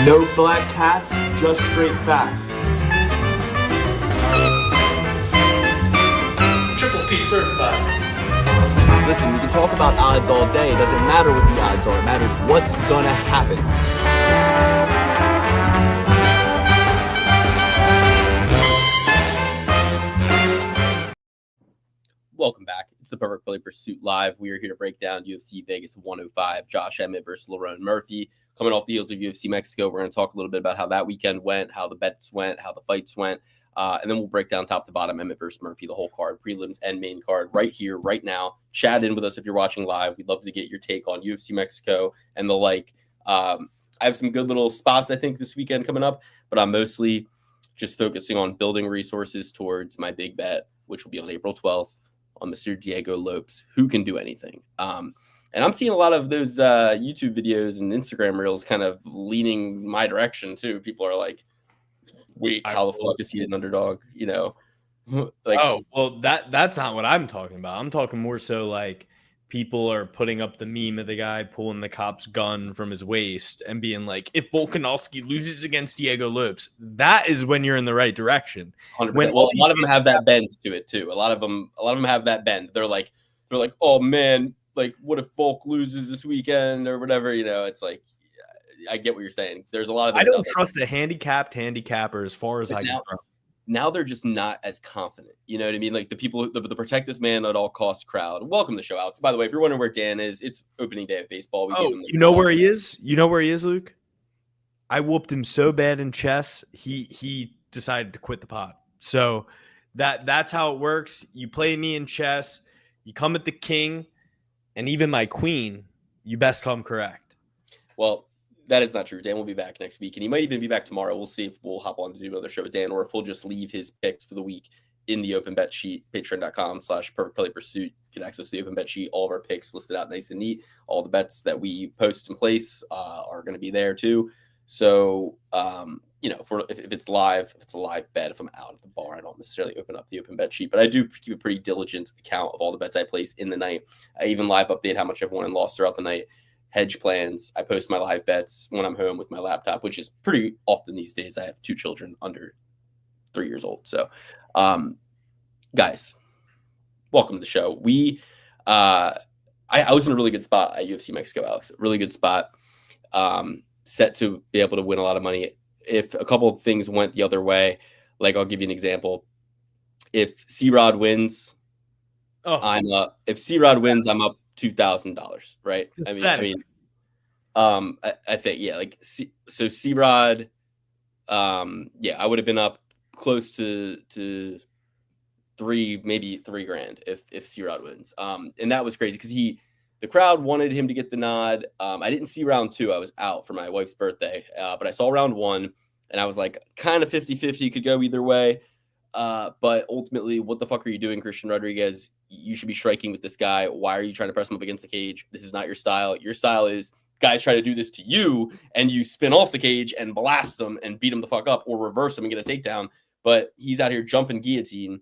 No black cats, just straight facts. Triple P certified. Listen, we can talk about odds all day. It doesn't matter what the odds are. It matters what's gonna happen. Welcome back. It's the Perfect Play Pursuit Live. We are here to break down UFC Vegas 105. Josh Emmett versus Lerone Murphy. Coming off the heels of UFC Mexico, we're going to talk a little bit about how that weekend went, how the bets went, how the fights went. And then we'll break down top to bottom Emmett versus Murphy, the whole card, prelims and main card right here, right now. Chat in with us if you're watching live. We'd love to get your take on UFC Mexico and the like. I have some good little spots, I think, this weekend coming up, but I'm mostly just focusing on building resources towards my big bet, which will be on April 12th on Mr. Diego Lopes, who can do anything. And I'm seeing a lot of those YouTube videos and Instagram reels kind of leaning my direction, too. People are like, wait, how the fuck is he an underdog? You know, like, oh, well, that's not what I'm talking about. I'm talking more so like people are putting up the meme of the guy pulling the cop's gun from his waist and being like, if Volkanovski loses against Diego Lopes, that is when you're in the right direction. 100%. When well, a lot of them have that bend to it too. A lot of them have that bend. They're like, oh man, like what if Volk loses this weekend or whatever? You know, it's like, I get what you're saying. There's a lot of. I don't trust a handicapped handicapper as far as I can throw. Now they're just not as confident. You know what I mean? Like the people, the protect this man at all costs crowd. Welcome to the show, Alex. By the way, if you're wondering where Dan is, it's opening day of baseball. You know where he is? You know where he is, Luke? I whooped him so bad in chess, he decided to quit the pot. So that's how it works. You play me in chess, you come at the king, and even my queen, you best come correct. Well, that is not true. Dan will be back next week, and he might even be back tomorrow. We'll see if we'll hop on to do another show with Dan, or if we'll just leave his picks for the week in the open bet sheet, patreon.com/perfectplaypursuit. Get access to the open bet sheet. All of our picks listed out nice and neat. All the bets that we post in place are going to be there too. So, you know, if it's live, if it's a live bet, if I'm out of the bar, I don't necessarily open up the open bet sheet, but I do keep a pretty diligent account of all the bets I place in the night. I even live update how much I've won and lost throughout the night. Hedge plans. I post my live bets when I'm home with my laptop, which is pretty often these days. I have 2 children under 3 years old. So, guys, welcome to the show. I was in a really good spot at UFC Mexico, Alex. Really good spot. Set to be able to win a lot of money. If a couple of things went the other way, like I'll give you an example. If C-Rod wins, I'm up. If C-Rod wins, I'm up $2,000, right? I think, yeah, like, so C-Rod, yeah, I would have been up close to maybe $3,000 if C-Rod wins. And that was crazy because the crowd wanted him to get the nod. I didn't see round 2. I was out for my wife's birthday, but I saw round 1 and I was like kind of 50-50, could go either way. But ultimately, what the fuck are you doing, Christian Rodriguez? You should be striking with this guy. Why are you trying to press him up against the cage? This is not your style. Your style is guys try to do this to you, and you spin off the cage and blast them and beat them the fuck up, or reverse them and get a takedown. But he's out here jumping guillotine,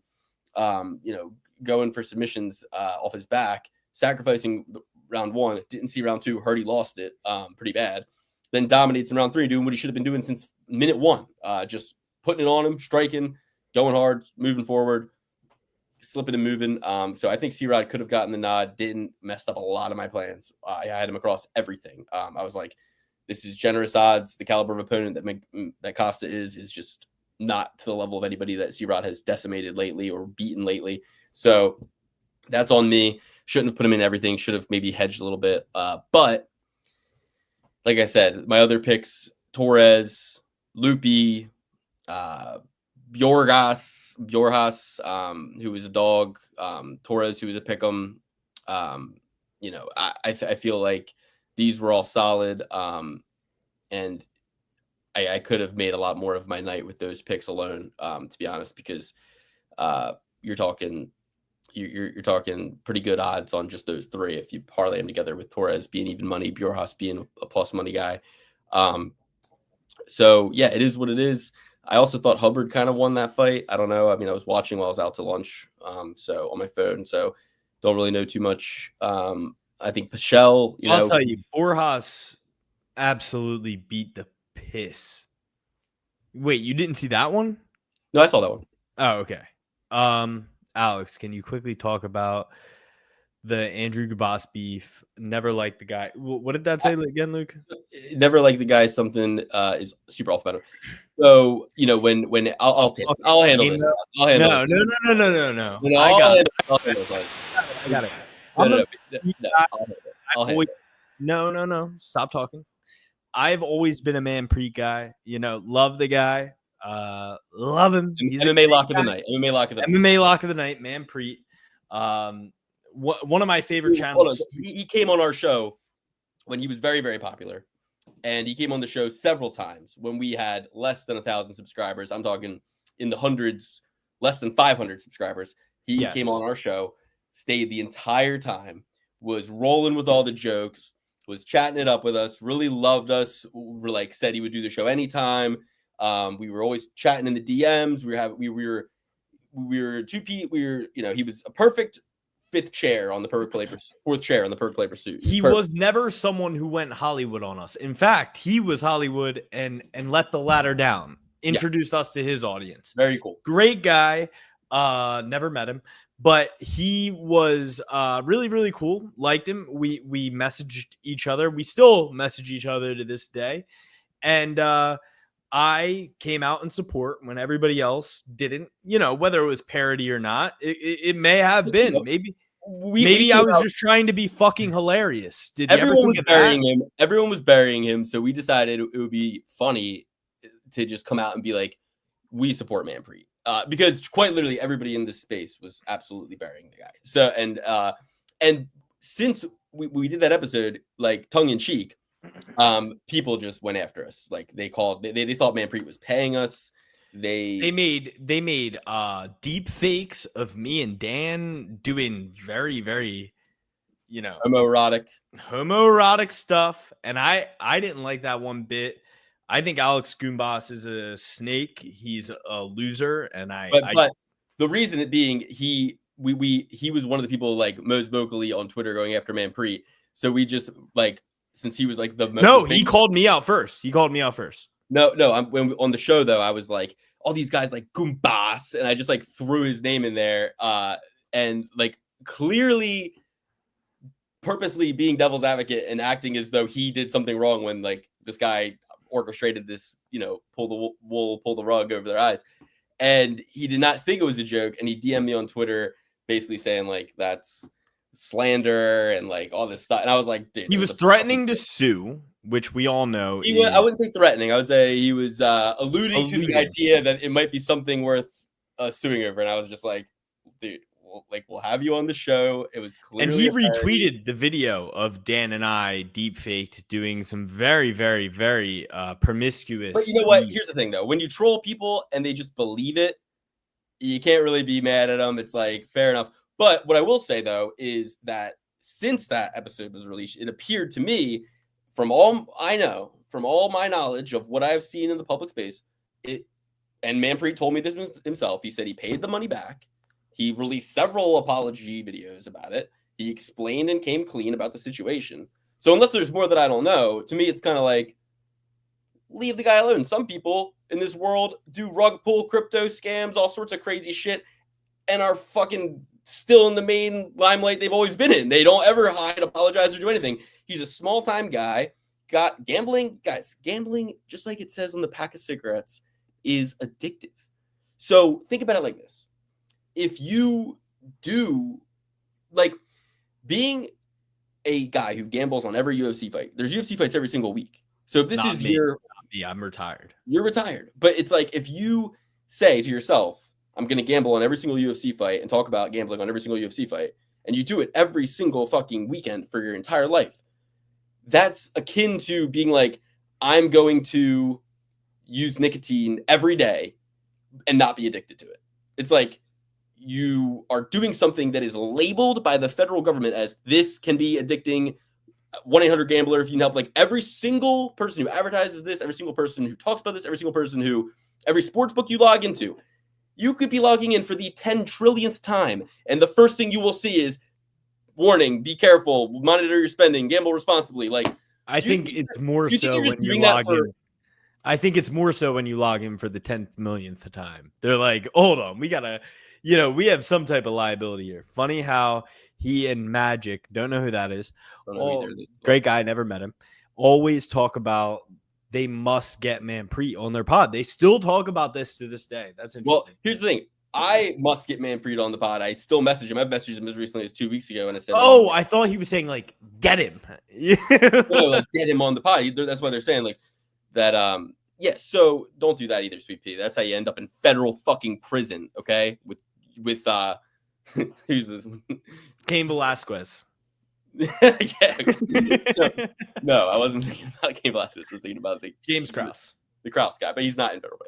going for submissions off his back, sacrificing round 1. Didn't see round 2. Heard he lost it pretty bad. Then dominates in round 3, doing what he should have been doing since minute 1. Just putting it on him, striking, going hard, moving forward, slipping and moving. So I think C-Rod could have gotten the nod, didn't, messed up a lot of my plans. I had him across everything. I was like, this is generous odds. The caliber of opponent that Costa is just not to the level of anybody that C-Rod has decimated lately or beaten lately. So that's on me. Shouldn't have put him in everything. Should have maybe hedged a little bit. But like I said, my other picks, Torres, Lukey, Bjorgas, who was a dog, Torres, who was a pick'em. I feel like these were all solid. And I could have made a lot more of my night with those picks alone, to be honest, because you're talking pretty good odds on just those 3 if you parlay them together, with Torres being even money, Bjorgas being a plus money guy. So yeah, it is what it is. I also thought Hubbard kind of won that fight. I don't know. I mean, I was watching while I was out to lunch, so on my phone, so don't really know too much. I think Pichel, I'll tell you, Borjas absolutely beat the piss. Wait, you didn't see that one? No, I saw that one. Oh, okay. Alex, can you quickly talk about the Andrew Gabas beef? Never liked the guy. What did that say again, Luke? Never like the guy. Something is super off about him. So when I'll handle this. I'll handle this. No. No, I got it. I'll handle this. I got it. I'll handle it. No. Stop talking. I've always been a Manpreet guy. Love the guy. Love him. He's MMA lock of the night. MMA lock of the night. MMA lock of the night. Manpreet. One of my favorite channels. He came on our show when he was very, very popular, and he came on the show several times when we had less than 1,000 subscribers. I'm talking in the hundreds, less than 500 subscribers. He came on our show, stayed the entire time, was rolling with all the jokes, was chatting it up with us, really loved us. Said he would do the show anytime. We were always chatting in the DMs. He was a perfect fourth chair on the perfect play pursuit. He was never someone who went Hollywood on us. In fact, he was Hollywood and let the ladder down. Introduced us to his audience. Very cool. Great guy. Never met him, but he was really, really cool. Liked him. We messaged each other. We still message each other to this day. And I came out in support when everybody else didn't, whether it was parody or not. It may have been. Maybe I was just trying to be fucking hilarious. Did you ever think of that? Everyone was burying him, so we decided it would be funny to just come out and be like, we support Manpreet. Because quite literally everybody in this space was absolutely burying the guy. So and since we did that episode, like tongue in cheek, people just went after us. Like they thought Manpreet was paying us. They made deep fakes of me and Dan doing very, very, homoerotic stuff, and I didn't like that one bit. I think Alex Goombas is a snake. He's a loser, and But the reason it being he was one of the people like most vocally on Twitter going after Manpreet. So we just since he was like the most. No, he called me out first. No, when on the show though, I was like all these guys like Goombas, and I just like threw his name in there, and like clearly, purposely being devil's advocate and acting as though he did something wrong when like this guy orchestrated this, pull the rug over their eyes, and he did not think it was a joke, and he DM'd me on Twitter basically saying like that's slander and like all this stuff, and I was like, dude, he was threatening to sue, which we all know. I wouldn't say threatening. I would say he was alluding to the idea that it might be something worth suing over, and I was just like, dude, we'll have you on the show. It was clearly, and he retweeted the video of Dan and I deep faked doing some very, very, very promiscuous. But you know what? Here's the thing, though. When you troll people and they just believe it, you can't really be mad at them. It's like fair enough. But what I will say though is that since that episode was released, it appeared to me, from all my knowledge of what I've seen in the public space, and Manpreet told me this himself. He said he paid the money back. He released several apology videos about it. He explained and came clean about the situation. So unless there's more that I don't know, to me, it's kind of like, leave the guy alone. Some people in this world do rug pull, crypto scams, all sorts of crazy shit, and are fucking still in the main limelight they've always been in. They don't ever hide, apologize, or do anything. He's a small-time guy. Got gambling, guys, just like it says on the pack of cigarettes, is addictive. So think about it like this. If you do, like, being a guy who gambles on every UFC fight, there's UFC fights every single week. So if this is I'm retired. You're retired. But it's like, if you say to yourself, I'm going to gamble on every single UFC fight and talk about gambling on every single UFC fight, and you do it every single fucking weekend for your entire life, that's akin to being like, I'm going to use nicotine every day and not be addicted to it. It's like, you are doing something that is labeled by the federal government as this can be addicting. 1-800-GAMBLER, if you can help. Like, every single person who advertises this, every single person who talks about this, every sports book you log into, you could be logging in for the 10 trillionth time, and the first thing you will see is, warning, be careful, monitor your spending, gamble responsibly. Like, I think it's more so when you log in. I think it's more so when you log in for the 10th millionth time. They're like, hold on, we gotta, we have some type of liability here. Funny how he and Magic, don't know who that is. Don't know either. Great guy, never met him. Always talk about they must get Manpreet on their pod. They still talk about this to this day. That's interesting. Well, here's the thing. I must get Manpreet on the pod. I still message him. I've messaged him as recently as 2 weeks ago, and I said, "Oh, I thought he was saying like get him, no, like get him on the pod." That's why they're saying like that. Yeah. So don't do that either, Sweet Pea. That's how you end up in federal fucking prison. Okay, with who's this? Cain Velasquez. Yeah. So, no, I wasn't thinking about Cain Velasquez. I was thinking about James Krause, the Krause guy, but he's not in federal.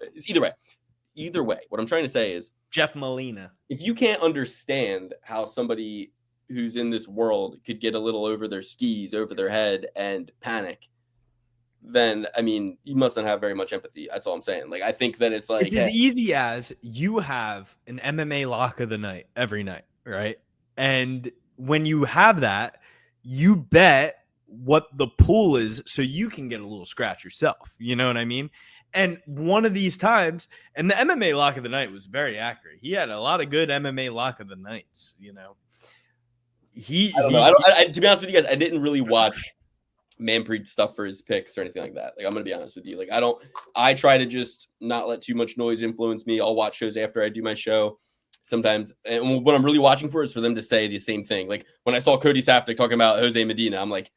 Either way, what I'm trying to say is Jeff Molina. If you can't understand how somebody who's in this world could get a little over their skis, over their head, and panic, then I mean, you must not have very much empathy. That's all I'm saying. Like, I think that it's like it's as easy as you have an MMA lock of the night every night, right? And when you have that, you bet what the pool is so you can get a little scratch yourself. You know what I mean? And one of these times, and the MMA lock of the night was very accurate. He had a lot of good MMA lock of the nights, I don't know. To be honest with you guys, I didn't really watch Manpreet's stuff for his picks or anything like that. Like, I'm gonna be honest with you. Like, I try to just not let too much noise influence me. I'll watch shows after I do my show sometimes. And what I'm really watching for is for them to say the same thing. Like, when I saw Cody Safdie talking about Jose Medina, I'm like,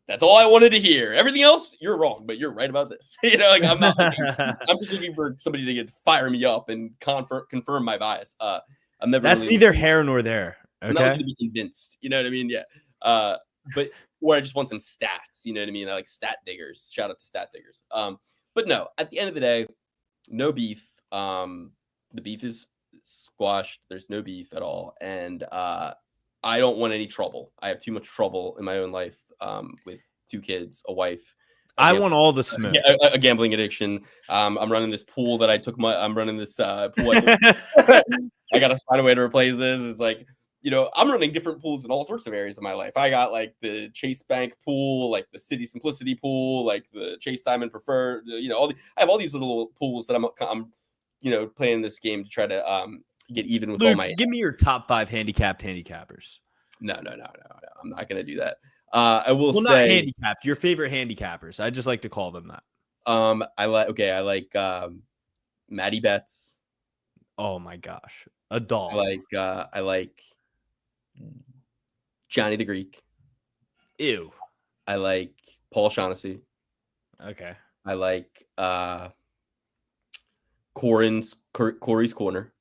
that's all I wanted to hear. Everything else, you're wrong, but you're right about this. I'm not. I'm just looking for somebody to fire me up and confirm my bias. I'm never. That's neither here nor there. Okay. I'm not going to be convinced. You know what I mean? Yeah. But where I just want some stats. You know what I mean? I like stat diggers. Shout out to stat diggers. But no. At the end of the day, no beef. The beef is squashed. There's no beef at all, and I don't want any trouble. I have too much trouble in my own life. With 2 kids, a wife. I want all the smoke. A gambling addiction. I'm running this pool that I took I'm running this pool. I got to find a way to replace this. It's like, I'm running different pools in all sorts of areas of my life. I got like the Chase Bank pool, like the City Simplicity pool, like the Chase Diamond Preferred, I have all these little pools that I'm playing this game to try to get even with Luke, all my. Give me your top 5 handicappers. No. I'm not going to do that. I will say not handicapped. Your favorite handicappers. I just like to call them that. I like Maddie Betts. Oh my gosh, a doll. I like Johnny the Greek. Ew. I like Paul Shaughnessy. Okay. I like Corey's Corner.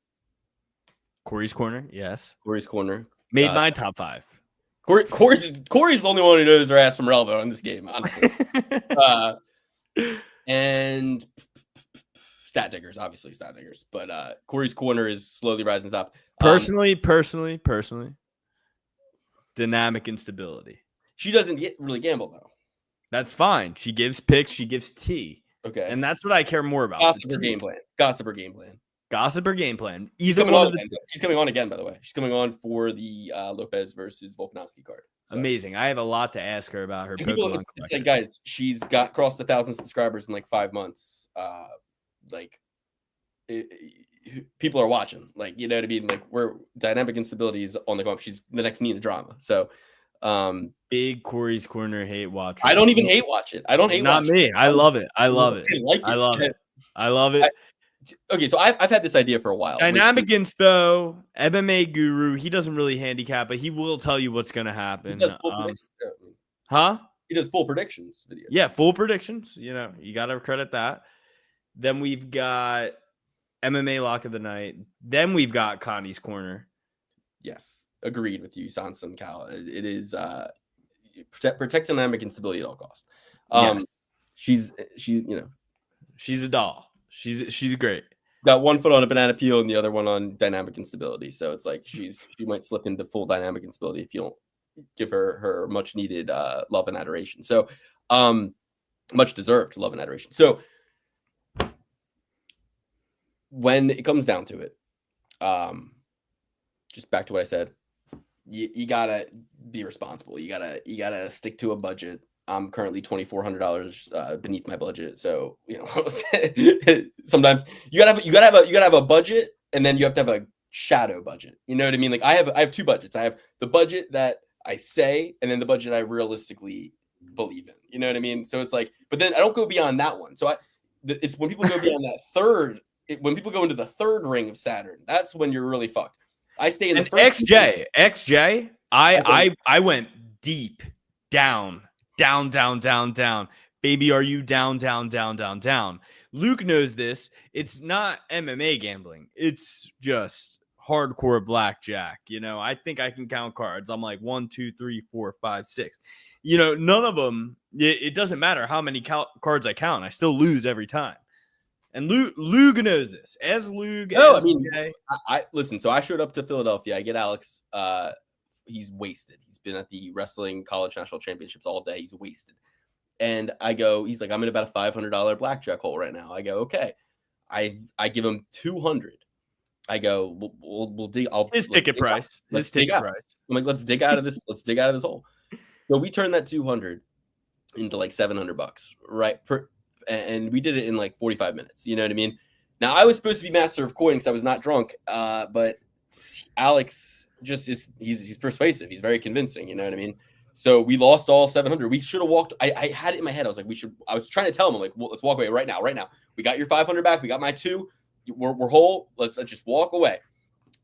Corey's Corner. Yes. Corey's Corner made my top 5. Corey's the only one who knows their ass from relevant on this game, honestly. And stat diggers, obviously stat diggers, but Corey's Corner is slowly rising top. Personally, dynamic instability. She doesn't really gamble though. That's fine. She gives picks. She gives tea. Okay, and that's what I care more about. Gossiper game plan. She's coming on again, by the way. She's coming on for the Lopez versus Volkanovski card. So. Amazing. I have a lot to ask her about her Pokemon collection. It's like, guys, she's crossed 1,000 subscribers in like 5 months. People are watching. Like, you know what I mean? Like, we're dynamic instability is on the come up. She's the next Nina Drama. So, big Corey's Corner hate watch. I don't even hate watch it. I don't hate. Not me. I love it. I love it. I love it. Okay, so I've had this idea for a while. Dynamic Inspo, MMA Guru. He doesn't really handicap, but he will tell you what's going to happen. He does full predictions. Huh? He does full predictions video. Yeah, full predictions. You got to credit that. Then we've got MMA Lock of the Night. Then we've got Connie's Corner. Yes, agreed with you, Sanson Cal. It is protect dynamic instability at all costs. Yes. She's a doll. She's great. Got one foot on a banana peel and the other one on dynamic instability. So it's like she might slip into full dynamic instability if you don't give her much needed love and adoration. So much deserved love and adoration. So when it comes down to it, just back to what I said, you gotta be responsible. You gotta stick to a budget. I'm currently $2,400 beneath my budget. So, sometimes you gotta have a budget, and then you have to have a shadow budget. You know what I mean? Like I have two budgets. I have the budget that I say, and then the budget I realistically believe in. You know what I mean? So it's like, but then I don't go beyond that one. So it's when people go beyond that third, when people go into the third ring of Saturn, that's when you're really fucked. I stay in the first XJ. I went deep down. Baby, are you down? Luke knows this. It's not MMA gambling. It's just hardcore blackjack. I think I can count cards. I'm like 1, 2, 3, 4, 5, 6. None of them. It doesn't matter how many cards I count. I still lose every time. And Luke knows this. As Luke, I listen. So I showed up to Philadelphia. I get Alex. He's wasted. He's been at the wrestling college national championships all day. He's wasted. And I go, he's like, I'm in about a $500 blackjack hole right now. I go, okay. I give him 200. I go, we'll dig. His ticket price. I'm like, let's dig out of this. Let's dig out of this hole. So we turned that 200 into like $700, right? And we did it in like 45 minutes. You know what I mean? Now I was supposed to be master of coin because I was not drunk. But Alex just he's persuasive. He's very convincing. You know what I mean? So we lost all 700. We should have walked. I had it in my head. I was like, I was trying to tell him, I'm like, well, let's walk away right now. We got your 500 back. We got my 2. We're whole. Let's just walk away.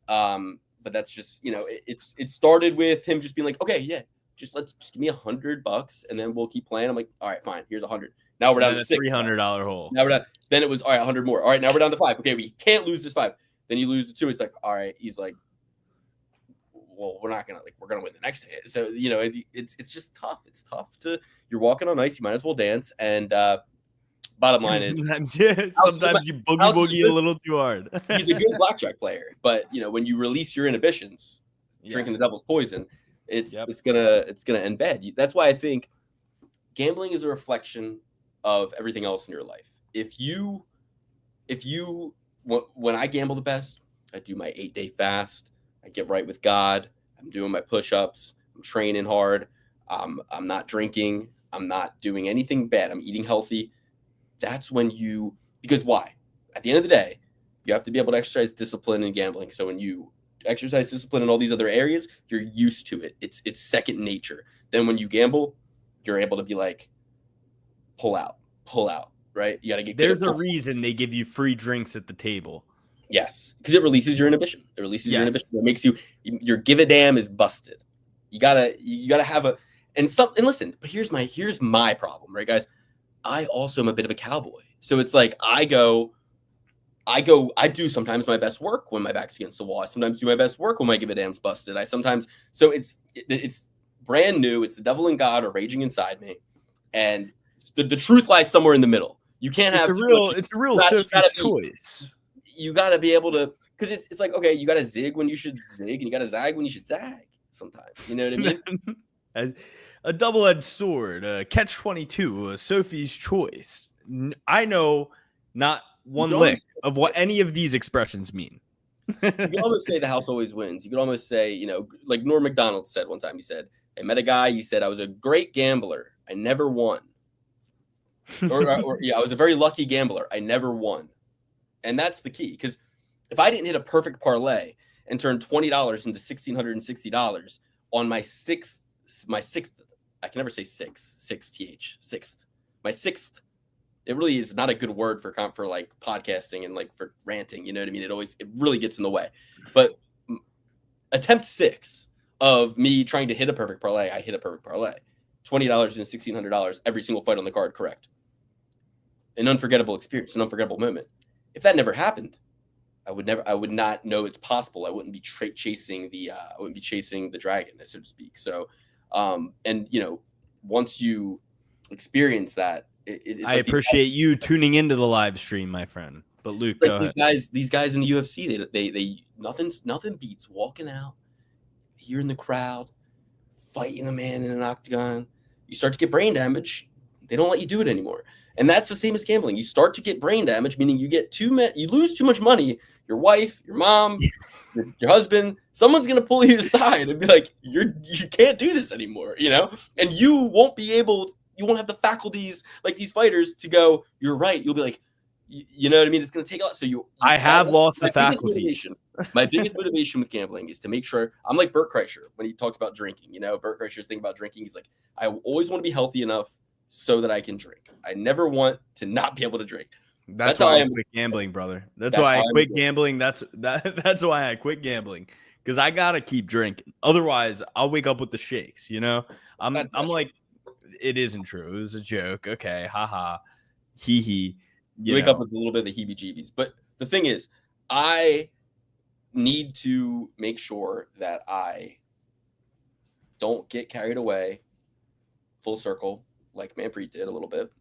But that's just, it started with him just being like, okay, yeah, just give me $100 and then we'll keep playing. I'm like, all right, fine. Here's 100. Now we're down to $300 hole. Now we're down. Then it was all right, 100 more. All right, now we're down to 5. Okay, we can't lose this 5. Then you lose the 2. It's like, all right. He's like, well, we're gonna win the next hit. So it's just tough. It's tough you're walking on ice. You might as well dance. And bottom line is sometimes you boogie a little too hard. He's a good blackjack player, but when you release your inhibitions, drinking the devil's poison, it's gonna end bad. That's why I think gambling is a reflection of everything else in your life. When I gamble the best, I do my 8-day fast. I get right with God. I'm doing my push-ups. I'm training hard. I'm not drinking. I'm not doing anything bad. I'm eating healthy. That's when because why? At the end of the day, you have to be able to exercise discipline in gambling. So when you exercise discipline in all these other areas, you're used to it. It's second nature. Then when you gamble, you're able to be like, pull out, right? You got to get. There's a reason they give you free drinks at the table. Yes, because it releases your inhibition. It makes your give a damn is busted. You gotta have and listen. But here's my problem, right, guys? I also am a bit of a cowboy, so it's like I do sometimes my best work when my back's against the wall. I sometimes do my best work when my give a damn's busted. So it's brand new. It's the devil and God are raging inside me, and the truth lies somewhere in the middle. You can't have it's a real Sophie's choice. You got to be able to, because it's like, okay, you got to zig when you should zig, and you got to zag when you should zag sometimes. You know what I mean? A double-edged sword, catch-22, Sophie's choice. I know not one lick of what any of these expressions mean. You can almost say the house always wins. You could almost say, like Norm Macdonald said one time, he said, I met a guy, he said, I was a great gambler. I never won. I was a very lucky gambler. I never won. And that's the key, because if I didn't hit a perfect parlay and turn $20 into $1,660 on my sixth, I can never say sixth. My sixth. It really is not a good word for like podcasting and like for ranting. You know what I mean? It really gets in the way. But attempt 6 of me trying to hit a perfect parlay, I hit a perfect parlay. $20 and $1,600 every single fight on the card, correct? An unforgettable experience, an unforgettable moment. If that never happened, I would not know it's possible. I wouldn't be chasing the dragon, so to speak. So, once you experience that, I appreciate you tuning into the live stream, my friend. But Luke, like these guys in the UFC, they nothing beats walking out, hearing the crowd, fighting a man in an octagon. You start to get brain damage. They don't let you do it anymore. And that's the same as gambling. You start to get brain damage, meaning you lose too much money. Your wife, your mom, your husband, someone's going to pull you aside and be like, you can't do this anymore, and you won't be able, you won't have the faculties like these fighters to go, you're right. You'll be like, you know what I mean? It's going to take a lot. So I have lost the faculty. My biggest motivation with gambling is to make sure I'm like Bert Kreischer when he talks about drinking. You know, Bert Kreischer's thinking about drinking. He's like, I always want to be healthy enough so that I can drink. I never want to not be able to drink. That's why I quit gambling, brother. That's why I quit gambling. That's why I quit gambling, because I gotta keep drinking. Otherwise, I'll wake up with the shakes. You know, I'm like, it isn't true. It was a joke. Okay, haha, hee hee. You wake up with a little bit of the heebie-jeebies. But the thing is, I need to make sure that I don't get carried away full circle like Manpreet did a little bit,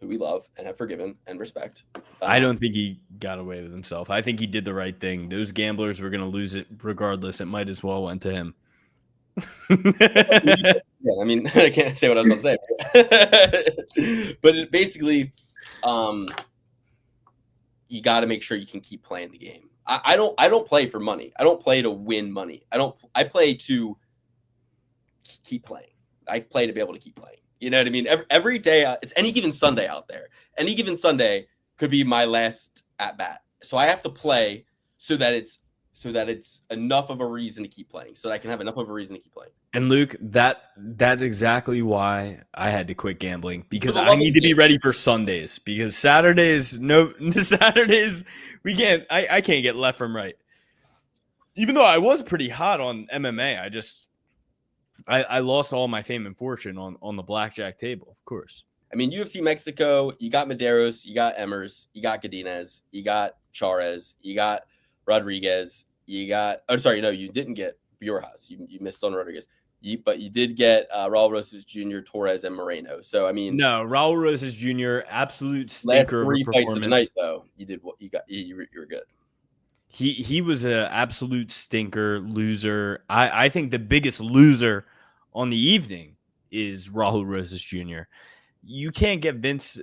who we love and have forgiven and respect. I don't think he got away with himself. I think he did the right thing. Those gamblers were going to lose it regardless. It might as well went to him. Yeah, I mean, I can't say what I was about to say. But basically, you got to make sure you can keep playing the game. I don't play for money. I don't play to win money. I play to keep playing. I play to be able to keep playing. You know what I mean? Every day, it's any given Sunday out there. Any given Sunday could be my last at bat. So I have to play so that it's enough of a reason to keep playing, so that I can have enough of a reason to keep playing. And Luke, that's exactly why I had to quit gambling, because I need to be ready for Sundays, because Saturdays we can't. I can't get left from right. Even though I was pretty hot on MMA, I lost all my fame and fortune on the blackjack table, of course. I mean, UFC Mexico, you got Medeiros, you got Emmers, you got Godinez, you got Charez, you got Rodriguez, you didn't get Biojas. You missed on Rodriguez. But you did get Raul Rosas Jr., Torres, and Moreno. So, I mean... No, Raul Rosas Jr., absolute stinker of a performance. Fights of the night, though, you were good. He was an absolute stinker, loser. I think the biggest loser on the evening is Raul Rosas Jr. You can't get Vince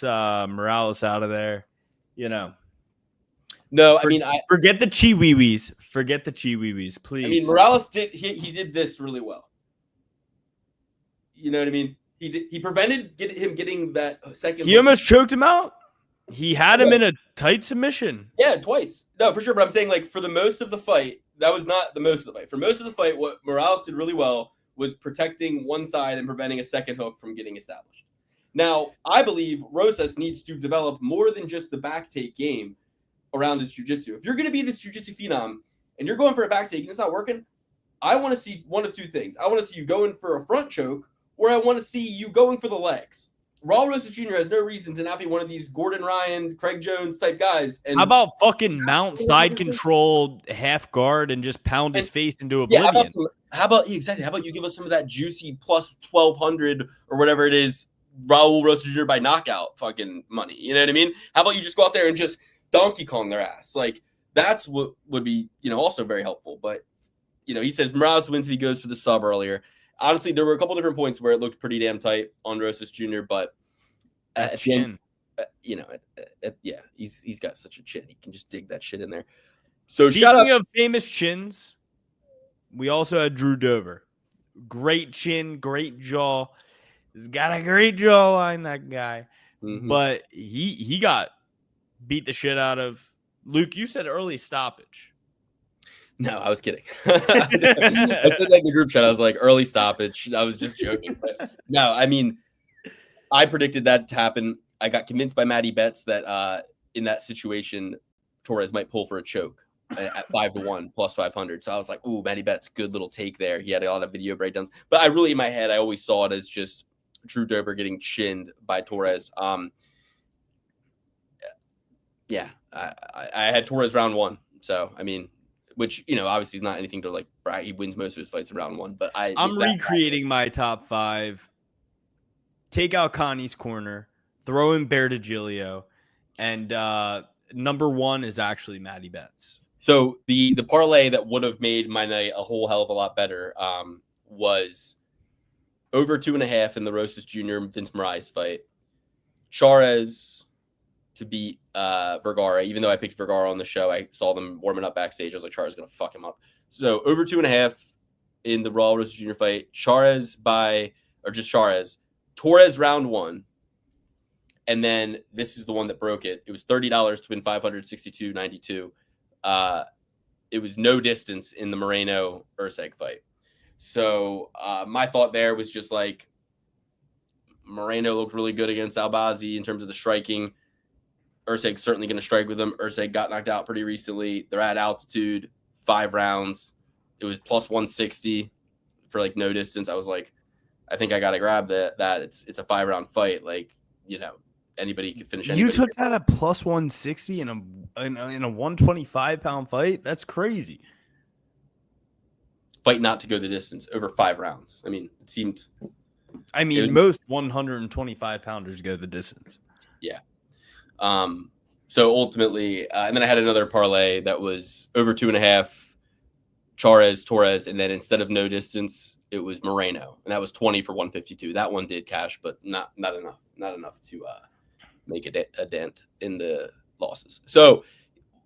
Morales out of there, you know. No, forget the Chiwiwis. Forget the Chiwiwis, please. I mean, Morales he did this really well. You know what I mean? He prevented him getting that second. He almost choked him out. He had him in a tight submission. Yeah, twice. No, for sure. But I'm saying, like, for the most of the fight, that was not the most of the fight. For most of the fight, what Morales did really well was protecting one side and preventing a second hook from getting established. Now, I believe Rosas needs to develop more than just the back take game around his jiu-jitsu. If you're going to be this jiu-jitsu phenom and you're going for a back take and it's not working, I want to see one of two things. I want to see you going for a front choke, or I want to see you going for the legs. Raul Rosas Jr. has no reason to not be one of these Gordon Ryan, Craig Jones type guys. And how about fucking mount side control half guard and just pound his face into oblivion? Yeah, how about you give us some of that juicy plus 1,200 or whatever it is, Raul Rosas Jr. by knockout fucking money. You know what I mean? How about you just go out there and just Donkey Kong their ass? Like, that's what would be, also very helpful. But, he says Morales wins if he goes for the sub earlier. Honestly, there were a couple different points where it looked pretty damn tight on Rosas Jr., but at the end, he's got such a chin. He can just dig that shit in there. So speaking of famous chins, we also had Drew Dober. Great chin, great jaw. He's got a great jawline, that guy. Mm-hmm. But he got beat the shit out of. Luke, you said early stoppage. No, I was kidding. I said that in the group chat. I was like, early stoppage. I was just joking. But no, I mean, I predicted that to happen. I got convinced by Matty Betts that in that situation, Torres might pull for a choke at 5-1 plus 500. So I was like, ooh, Matty Betts, good little take there. He had a lot of video breakdowns. But I really, in my head, I always saw it as just Drew Dober getting chinned by Torres. I had Torres round one. So, I mean, which, obviously is not anything to like brag. He wins most of his fights in round one. But I'm recreating my top five. Take out Connie's corner, throw in Bear DiGilio, and number one is actually Matty Betts. So the parlay that would have made my night a whole hell of a lot better was over 2.5 in the Rosas Jr. Vince Moraes fight. Charez to beat Vergara. Even though I picked Vergara on the show, I saw them warming up backstage. I was like, Charez is going to fuck him up. So over 2.5 in the Raul Rosas Jr. fight. Charez or just Charez. Torres round 1. And then this is the one that broke it. It was $30 to win 562.92. It was no distance in the Moreno Urseg fight. So my thought there was just like Moreno looked really good against Albazi in terms of the striking. Urseg's certainly going to strike with him. Urseg got knocked out pretty recently. They're at altitude, 5 rounds. It was plus 160 for like no distance. I was like, I think I got to grab that. It's a 5-round fight. Like, anybody could finish anybody. You took that at plus 160 in a 125-pound fight? That's crazy. Fight not to go the distance over 5 rounds. I mean, it seemed. Most 125-pounders go the distance. Yeah. So ultimately, and then I had another parlay that was over 2.5, Charez, Torres, and then instead of no distance, it was Moreno, and that was 20 for 152. That one did cash, but not enough to make a dent in the losses. So,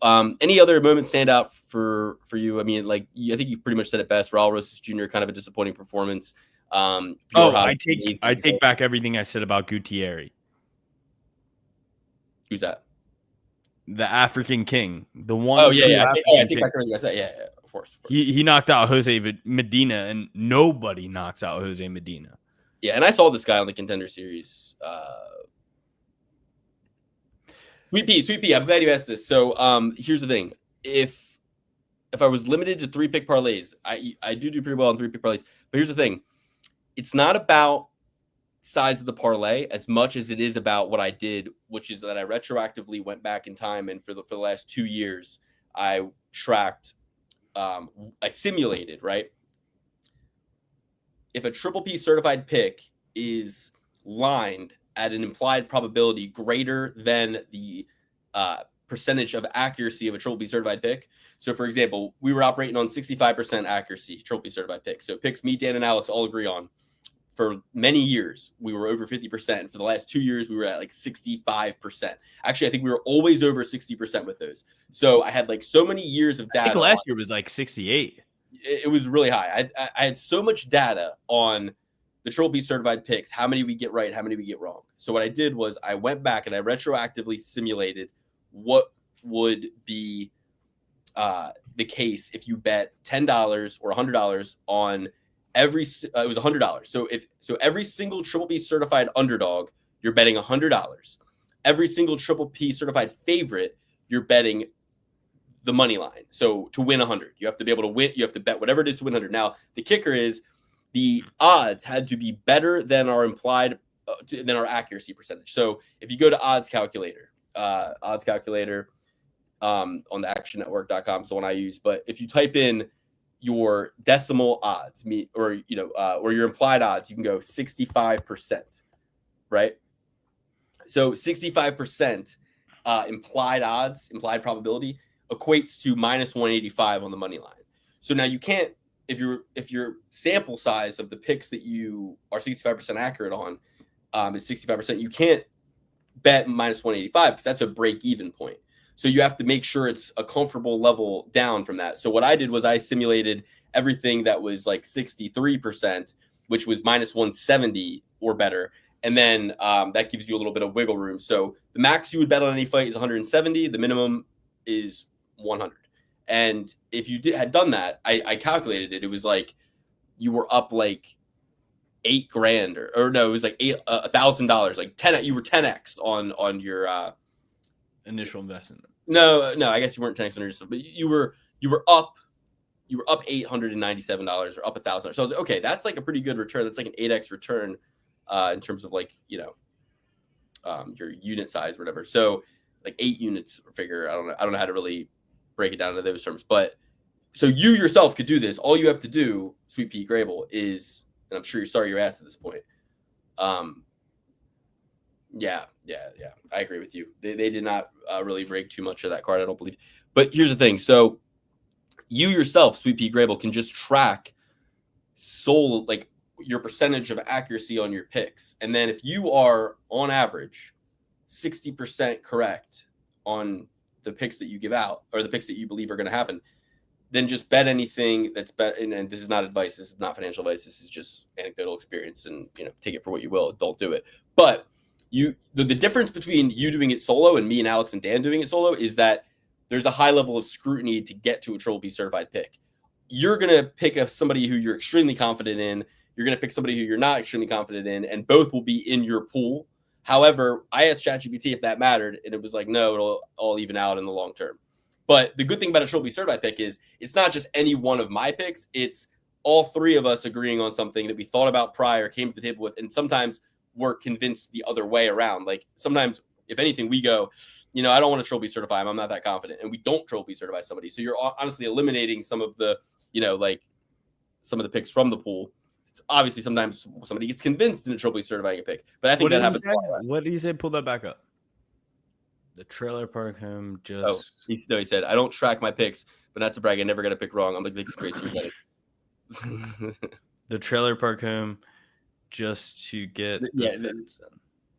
any other moments stand out for you? I mean, like I think you pretty much said it best. Raul Rosas Jr. kind of a disappointing performance. I take back everything I said about Gutierrez. Who's that? The African King, the one. Oh yeah. I take back everything I said. Yeah, of course. He knocked out Jose Medina, and nobody knocks out Jose Medina. Yeah, and I saw this guy on the Contender Series. Sweet Pea. I'm glad you asked this. So here's the thing: if I was limited to 3-pick parlays, I do pretty well on 3-pick parlays. But here's the thing: it's not about size of the parlay as much as it is about what I did, which is that I retroactively went back in time, and for the last 2 years, I tracked, I simulated, right? If a triple P certified pick is lined at an implied probability greater than the percentage of accuracy of a triple P certified pick. So, for example, we were operating on 65% accuracy, triple P certified picks. So picks me, Dan, and Alex all agree on. For many years, we were over 50%. And for the last 2 years, we were at like 65%. Actually, I think we were always over 60% with those. So I had like so many years of data. I think last year was like 68. It was really high. I had so much data on the triple B certified picks, how many we get right, how many we get wrong. So what I did was I went back and I retroactively simulated what would be the case if you bet $10 or $100 on it was $100. So every single triple P certified underdog, you're betting $100. Every single triple P certified favorite, you're betting the money line. So to win 100, you have to be able to win. You have to bet whatever it is to win 100. Now the kicker is the odds had to be better than our implied than our accuracy percentage. So if you go to odds calculator on the actionnetwork.com is the one I use. But if you type in your decimal odds, or your implied odds, you can go 65%, right? So 65% implied odds, implied probability equates to minus 185 on the money line. So now you can't, if your sample size of the picks that you are 65% accurate on is 65%, you can't bet minus 185 because that's a break-even point. So you have to make sure it's a comfortable level down from that. So what I did was I simulated everything that was like 63%, which was minus 170 or better. And then that gives you a little bit of wiggle room. So the max you would bet on any fight is 170. The minimum is 100. And if you had done that, I calculated it. It was like you were up like $8,000 or no, it was like $1,000, like 10. You were 10x on your initial investment. No, I guess you weren't 10x on yourself, but you were up $897 or up $1,000. So I was like, okay, that's like a pretty good return. That's like an 8x return in terms of like your unit size, or whatever. So like 8 units figure. I don't know how to really break it down into those terms, but so you yourself could do this. All you have to do, Sweet Pea Grable, is, and I'm sure you're sorry you're asked at this point. Yeah. I agree with you. They did not really break too much of that card, I don't believe. But here's the thing. So you yourself, Sweet Pea Grable, can just track like your percentage of accuracy on your picks. And then if you are on average 60% correct on the picks that you give out, or the picks that you believe are going to happen, then just bet anything that's bet. And this is not advice. This is not financial advice. This is just anecdotal experience, and take it for what you will. Don't do it. But the difference between you doing it solo and me and Alex and Dan doing it solo is that there's a high level of scrutiny to get to a Triple B certified pick. You're gonna pick somebody who you're extremely confident in. You're gonna pick somebody who you're not extremely confident in, and both will be in your pool. However, I asked ChatGPT if that mattered, and it was like, no, it'll all even out in the long term. But the good thing about a Triple B certified pick is it's not just any one of my picks. It's all three of us agreeing on something that we thought about prior, came to the table with, and sometimes we're convinced the other way around. Like sometimes, if anything, we go, I don't want to Triple B certify him. I'm not that confident. And we don't Triple B certify somebody. So you're honestly eliminating some of the, like some of the picks from the pool. Obviously, sometimes somebody gets convinced in a Triple B certifying a pick. But I think that happens. What did he say? Pull that back up. The trailer park home just. He said, I don't track my picks, but not to brag, I never got a pick wrong. I'm like, it's crazy. The trailer park home just to get.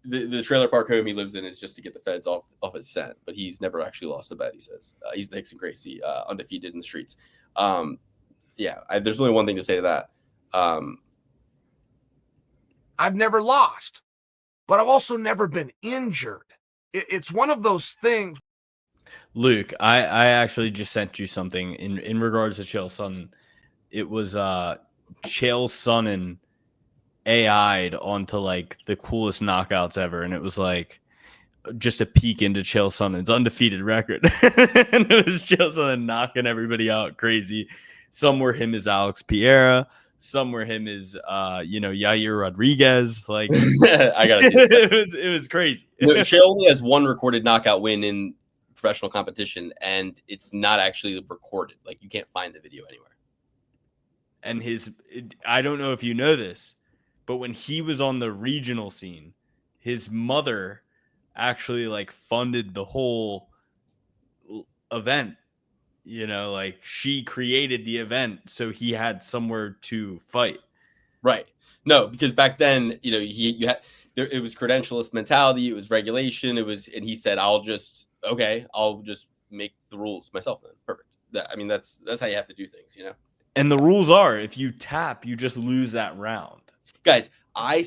The trailer park home he lives in is just to get the feds off his scent, but he's never actually lost a bet. He says he's the Hickson Gracie, undefeated in the streets. There's only one thing to say to that. I've never lost, but I've also never been injured. It's one of those things. Luke, I actually just sent you something in regards to Chael Sonnen. It was Chael Sonnen AI'd onto like the coolest knockouts ever, and it was like just a peek into Chael Sonnen's undefeated record. And it was Chael Sonnen knocking everybody out crazy. Some were him as Alex Pereira, some were him as Yair Rodriguez. Like I gotta see that. It was crazy. Chael only has one recorded knockout win in professional competition, and it's not actually recorded. Like you can't find the video anywhere. And I don't know if you know this, but when he was on the regional scene, his mother actually like funded the whole event. Like she created the event so he had somewhere to fight. Right. No, because back then, it was credentialist mentality. It was regulation. And he said, I'll just make the rules myself then. Perfect. That's how you have to do things, And the rules are, if you tap, you just lose that round. Guys, I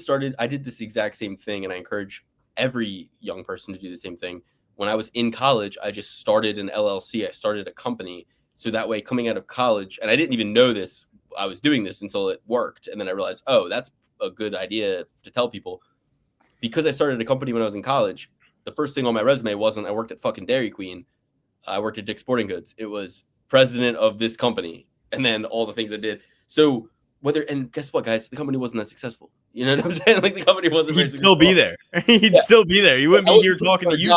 did this exact same thing, and I encourage every young person to do the same thing. When I was in college, I just started an LLC. I started a company. So that way, coming out of college, and I didn't even know this, I was doing this until it worked. And then I realized, oh, that's a good idea to tell people. Because I started a company when I was in college, the first thing on my resume wasn't I worked at fucking Dairy Queen. I worked at Dick's Sporting Goods. It was president of this company. And then all the things I did. So and guess what, guys? The company wasn't that successful. You know what I'm saying? Like the company wasn't. He'd still be there. He'd still be there. He wouldn't be here talking to you.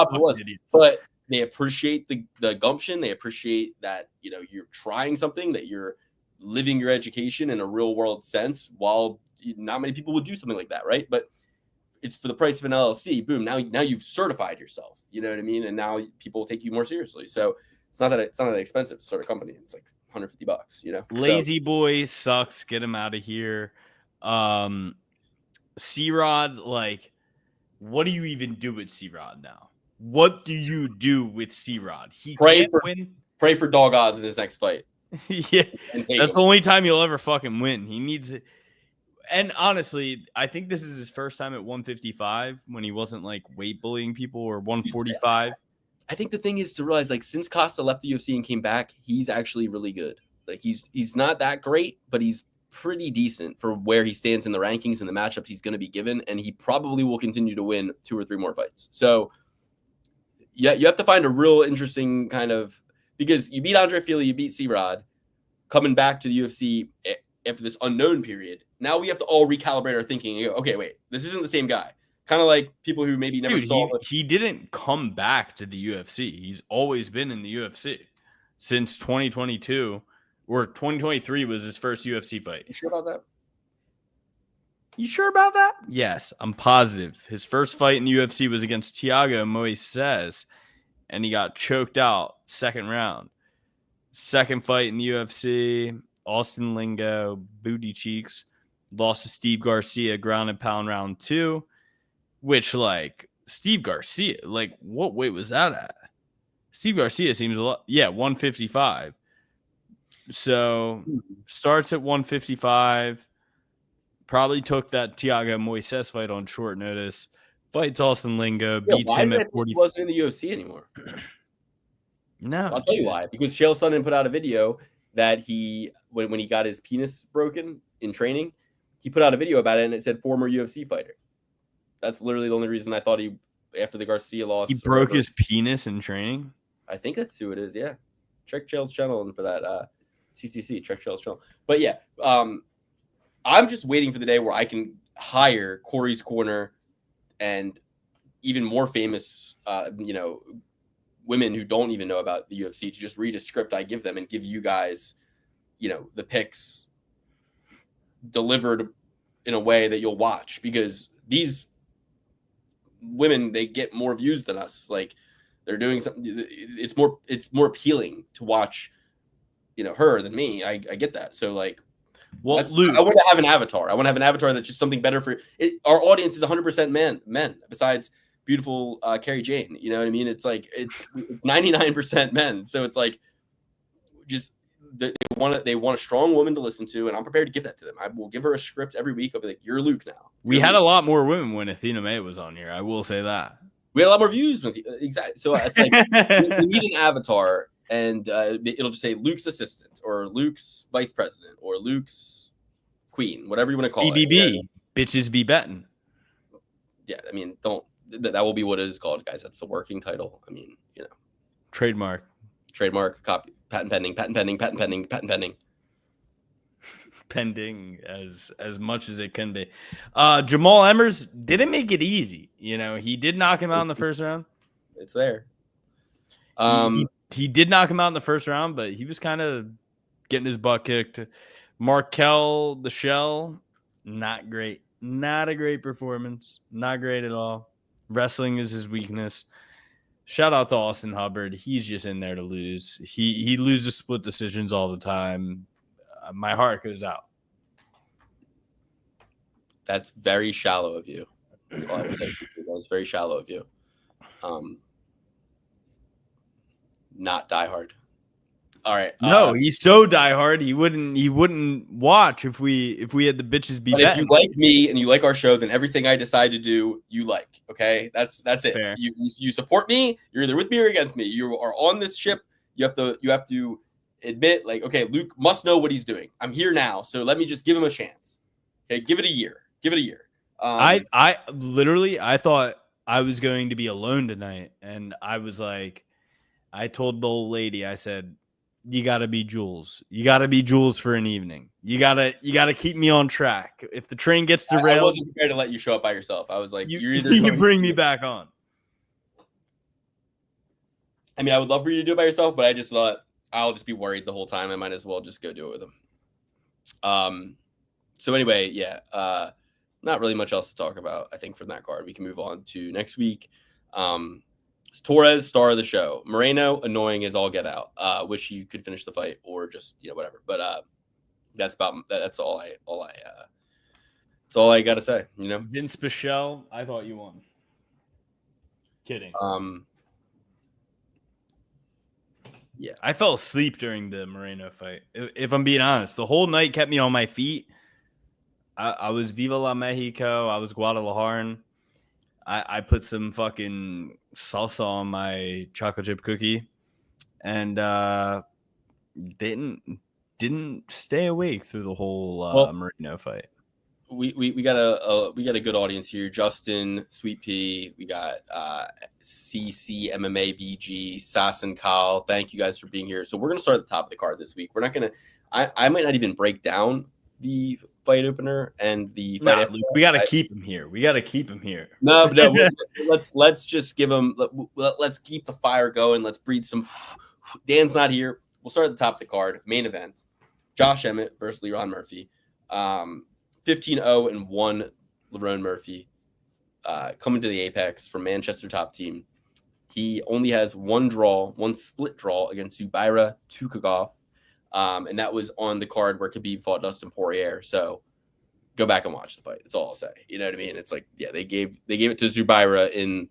But they appreciate the gumption. They appreciate that you're trying something, that you're living your education in a real world sense. While not many people would do something like that, right? But it's for the price of an LLC. Boom! Now you've certified yourself. You know what I mean? And now people will take you more seriously. So it's not that expensive to start a company. It's like $150, Lazy boy sucks. Get him out of here. C-Rod, like, what do you even do with C-Rod now? What do you do with C-Rod? He can't win. Pray for dog odds in his next fight. Yeah, that's the only time you'll ever fucking win. He needs it. And honestly, I think this is his first time at 155 when he wasn't like weight bullying people, or 145. I think the thing is to realize, like, since Costa left the UFC and came back, he's actually really good. Like, he's not that great, but he's pretty decent for where he stands in the rankings and the matchups he's going to be given, and he probably will continue to win 2 or 3 more fights. So, yeah, you have to find a real interesting kind of, because you beat Andre Fili, you beat C-Rod, coming back to the UFC after this unknown period. Now we have to all recalibrate our thinking and go, okay, wait, this isn't the same guy. Kind of like people who maybe never saw it. He didn't come back to the UFC. He's always been in the UFC since 2022, or 2023 was his first UFC fight. You sure about that? You sure about that? Yes, I'm positive. His first fight in the UFC was against Thiago Moises, and he got choked out second round. Second fight in the UFC, Austin Lingo, booty cheeks, lost to Steve Garcia, ground and pound round 2. Which, like, Steve Garcia, like, what weight was that at? Steve Garcia seems a lot. Yeah, 155. So starts at 155. Probably took that Thiago Moises fight on short notice. Fights Austin Lingo, beats him at 40. He wasn't in the UFC anymore. No, I'll tell you why. Because Chael Sonnen put out a video that he, when he got his penis broken in training, he put out a video about it and it said former UFC fighter. That's literally the only reason I thought he, after the Garcia loss, he broke his penis in training. I think that's who it is. Yeah, check Chael's channel and for that CCC. Check Chael's channel. But yeah, I'm just waiting for the day where I can hire Corey's Corner and even more famous, women who don't even know about the UFC to just read a script I give them and give you guys, the picks delivered in a way that you'll watch, because these women, they get more views than us. Like, they're doing something. It's more appealing to watch, her than me. I get that. So like, well, Luke, I want to have an avatar. I want to have an avatar that's just something better for it. Our audience is 100% men besides beautiful Carrie Jane. You know what I mean? It's like it's 99% men. So it's like, just they want a strong woman to listen to, and I'm prepared to give that to them. I will give her a script every week. I'll be like, "You're Luke now." We had a lot more women when Athena May was on here. I will say that we had a lot more views with you. Exactly. So it's like we need an avatar, and it'll just say Luke's assistant or Luke's vice president or Luke's queen, whatever you want to call it. BBB, bitches be betting. Yeah, I mean, that will be what it is called, guys. That's the working title. I mean, Trademark, copy, patent pending. Pending as much as it can be. Jamal Emmers didn't make it easy. He did knock him out in the first round. It's there. He did knock him out in the first round, but he was kind of getting his butt kicked. Markel the Shell, not great. Not a great performance. Not great at all. Wrestling is his weakness. Shout out to Austin Hubbard. He's just in there to lose. He loses split decisions all the time. My heart goes out. That's very shallow of you. That's all I would say. That was very shallow of you. Not diehard. All right. No, he's so diehard. He wouldn't watch if we had the bitches be betting. If you like me and you like our show, then everything I decide to do, you like. Okay, that's it. Fair. You support me. You're either with me or against me. You are on this ship. You have to admit, like, okay, Luke must know what he's doing. I'm here now, so let me just give him a chance. Okay, give it a year. I literally thought I was going to be alone tonight, and I was like, I told the old lady, I said, you got to be Jules. You got to be Jules for an evening. You got to keep me on track. If the train gets derailed, I wasn't prepared to let you show up by yourself. I was like, you're either you bring me back on. I mean, I would love for you to do it by yourself, but I just thought I'll just be worried the whole time. I might as well just go do it with him. So anyway, yeah, not really much else to talk about, I think, from that card. We can move on to next week. Torres, star of the show. Moreno, annoying as all get out. Wish he could finish the fight or just, whatever. But that's all I got to say, Vince Pichel, I thought you won. Kidding. Yeah. I fell asleep during the Moreno fight. If I'm being honest, the whole night kept me on my feet. I was Viva La Mexico. I was Guadalajara. I put some fucking salsa on my chocolate chip cookie, and didn't stay awake through the whole Moreno fight. We got a good audience here. Justin, Sweet Pea. We got CC, MMA, BG, Sass and Kyle. Thank you guys for being here. So we're gonna start at the top of the card this week. We're not gonna. I might not even break down the fight opener and the fight after. We got to keep him here. No, let's just give him. Let's keep the fire going. Let's breathe some. Dan's not here. We'll start at the top of the card. Main event: Josh Emmett versus Leron Murphy. 15-0-1 Leron Murphy coming to the Apex from Manchester top team. He only has one split draw against Zubaira Tukhugov. And that was on the card where Khabib fought Dustin Poirier. So go back and watch the fight. That's all I'll say. You know what I mean? It's like, yeah, they gave it to Zubaira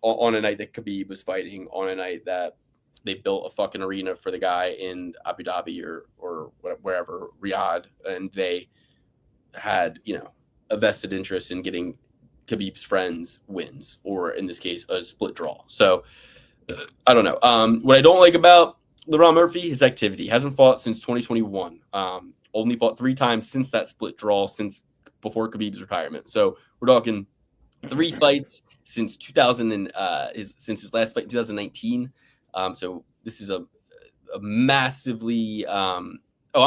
on a night that Khabib was fighting, on a night that they built a fucking arena for the guy in Abu Dhabi or wherever, Riyadh, and they had, a vested interest in getting Khabib's friends wins, or in this case, a split draw. So I don't know. What I don't like about LeBron Murphy, his activity. He hasn't fought since 2021. Only fought 3 times since that split draw, since before Khabib's retirement. So we're talking 3 fights since 2000 and since his last fight in 2019. So this is a massively. I'm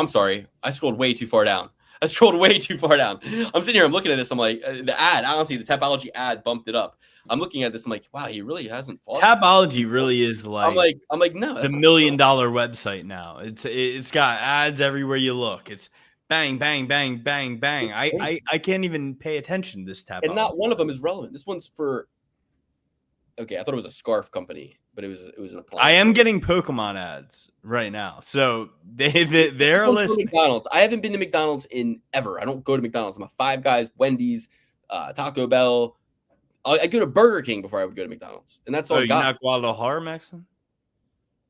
sorry, I scrolled way too far down. I'm sitting here, I'm looking at this. I'm like, the ad, honestly, the Tapology ad bumped it up. I'm looking at this. I'm like, wow, he really hasn't fought. Tapology really is like, I'm like, no, the $1 million website now. It's got ads everywhere you look. It's bang, bang, bang, bang, bang. I can't even pay attention to this Tapology. And not one of them is relevant. This one's for. Okay, I thought it was a scarf company, but it was an appliance. I am getting Pokemon ads right now, so they're listening. McDonald's. I haven't been to McDonald's in ever. I don't go to McDonald's. I'm a Five Guys, Wendy's, Taco Bell. I go to Burger King before I would go to McDonald's, and that's all. You're not Guadalajara, Mexican?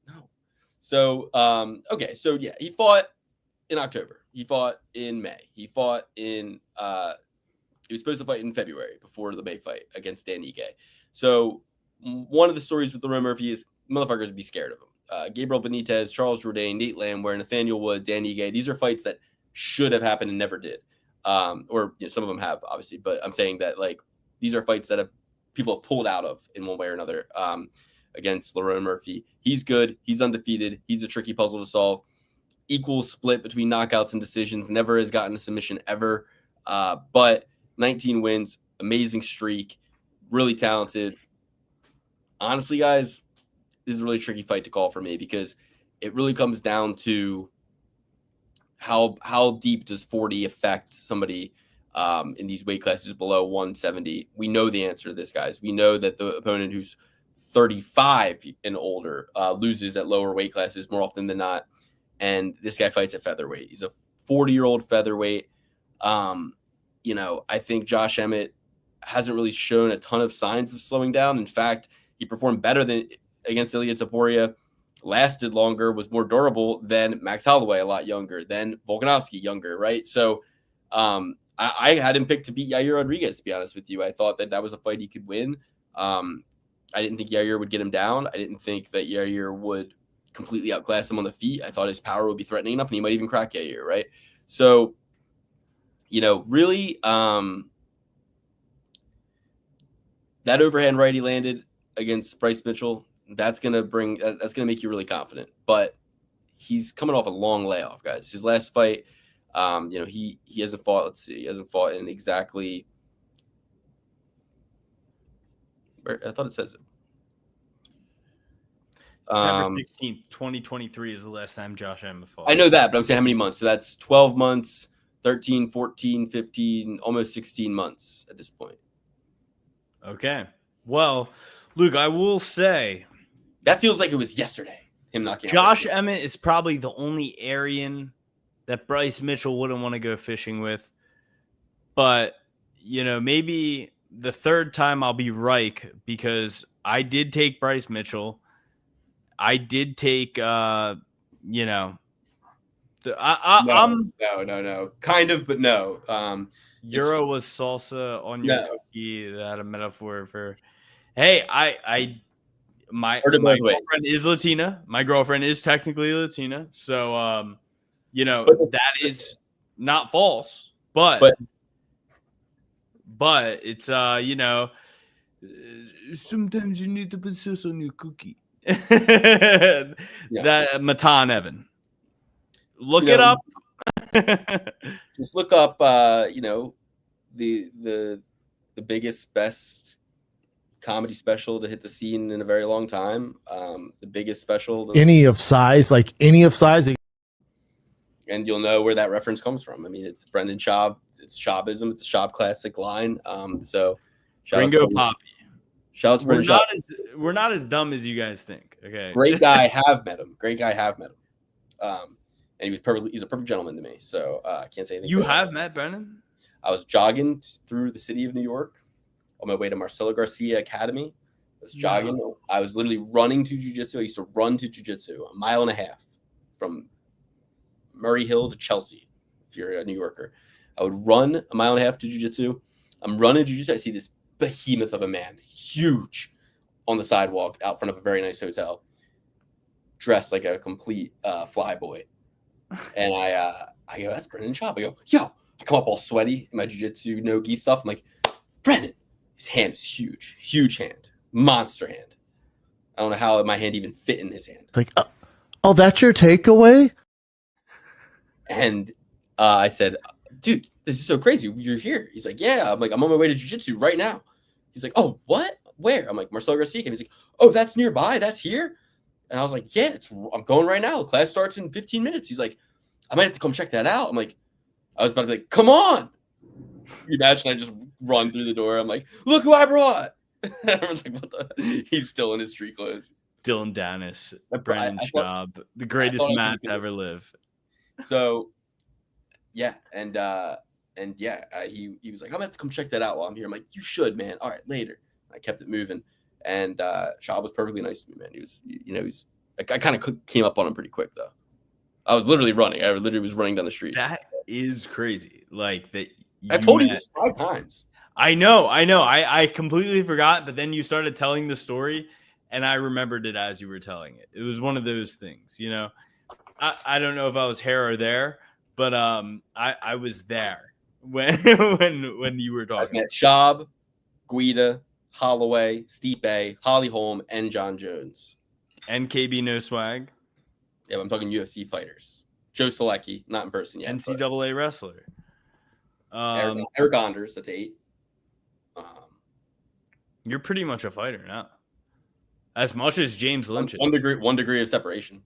No. So okay, so yeah, he fought in October. He fought in May. He fought in. He was supposed to fight in February before the May fight against Dan Ige. So one of the stories with LeBron Murphy is motherfuckers would be scared of him. Gabriel Benitez, Charles Jourdain, Nate Landwehr, Nathaniel Wood, Dan Ige. These are fights that should have happened and never did. Or some of them have, obviously. But I'm saying that, like, these are fights that people have pulled out of in one way or another against LeBron Murphy. He's good. He's undefeated. He's a tricky puzzle to solve. Equal split between knockouts and decisions. Never has gotten a submission ever. But 19 wins. Amazing streak. Really talented. Honestly, guys, this is a really tricky fight to call for me because it really comes down to how deep does 40 affect somebody in these weight classes below 170. We know the answer to this, guys. We know that the opponent who's 35 and older loses at lower weight classes more often than not. And this guy fights at featherweight. He's a 40-year-old featherweight. I think Josh Emmett hasn't really shown a ton of signs of slowing down. In fact, he performed better than against Ilya Taporia, lasted longer, was more durable than Max Holloway, a lot younger, than Volkanovski, younger, right? So I had him picked to beat Yair Rodriguez, to be honest with you. I thought that was a fight he could win. I didn't think Yair would get him down. I didn't think that Yair would completely outclass him on the feet. I thought his power would be threatening enough, and he might even crack Yair, right? So, really, that overhand right he landed against Bryce Mitchell, that's gonna make you really confident. But he's coming off a long layoff, guys. His last fight, he hasn't fought. Let's see, he hasn't fought in exactly. I thought it says it. December 16th, 2023 is the last time Josh Emmett fought. I know that, but I'm saying how many months? So that's 12 months, 13, 14, 15, almost 16 months at this point. Okay. Well, Luke, I will say that feels like it was yesterday. Him knocking Josh Emmett is probably the only Aryan that Bryce Mitchell wouldn't want to go fishing with. But, maybe the third time I'll be right because I did take Bryce Mitchell. I did take, No. Kind of, but no. Euro was salsa on your cookie. That a metaphor for, hey, my girlfriend is Latina. My girlfriend is technically Latina. So, that is not false, but it's, sometimes you need to put sauce on your cookie. That Matan Evan. Look it up. Just look up, the biggest, best comedy special to hit the scene in a very long time. The biggest special. Any of size. And you'll know where that reference comes from. I mean, it's Brendan Schaub. It's Schaubism. It's a Schaub classic line. So Ringo Poppy. Shout out to Brendan Schaub. We're not as dumb as you guys think. Okay. Great guy. Have met him. And he's a perfect gentleman to me. So I can't say anything. You have met Brendan? I was jogging through the city of New York on my way to Marcelo Garcia Academy. was jogging. No. I was literally running to jiu-jitsu. I used to run to jiu-jitsu 1.5 miles from Murray Hill to Chelsea. If you're a New Yorker, I would run 1.5 miles to jiu-jitsu. I'm running jiu-jitsu. I see this behemoth of a man, huge, on the sidewalk out front of a very nice hotel, dressed like a complete fly boy. And I go, that's Brendan Schaub. I go, yo. I come up all sweaty in my jiu-jitsu no-gi stuff. I'm like, Brendan, his hand is huge, huge hand, monster hand. I don't know how my hand even fit in his hand. It's like, oh, that's your takeaway? And I said, dude, this is so crazy. You're here. He's like, yeah. I'm like, I'm on my way to jiu-jitsu right now. He's like, oh, what? Where? I'm like, Marcelo Garcia came. He's like, oh, that's nearby. That's here. And I was like, yeah, I'm going right now. Class starts in 15 minutes. He's like, I might have to come check that out. I'm like, I was about to be like, come on. You imagine I just run through the door. I'm like, look who I brought. Everyone's like, what the? He's still in his street clothes. Dylan Dennis, Brendan Schaub, the greatest man to ever live. So, yeah. And yeah, he was like, I'm going to have to come check that out while I'm here. I'm like, you should, man. All right, later. I kept it moving. And Schaub was perfectly nice to me, man. He was, I kind of came up on him pretty quick, though. I was literally running. I literally was running down the street. That is crazy. Like that. I've told you this 5 times. I know. I completely forgot, but then you started telling the story, and I remembered it as you were telling it. It was one of those things, I don't know if I was here or there, but I was there when you were talking. I met Schaub, Guida, Holloway, Stipe, Holly Holm, and John Jones. And KB No Swag. Yeah, I'm talking UFC fighters. Joe Selecki, not in person yet. NCAA wrestler. Eric Anders, that's 8. You're pretty much a fighter now. As much as James Lynch is. One degree of separation.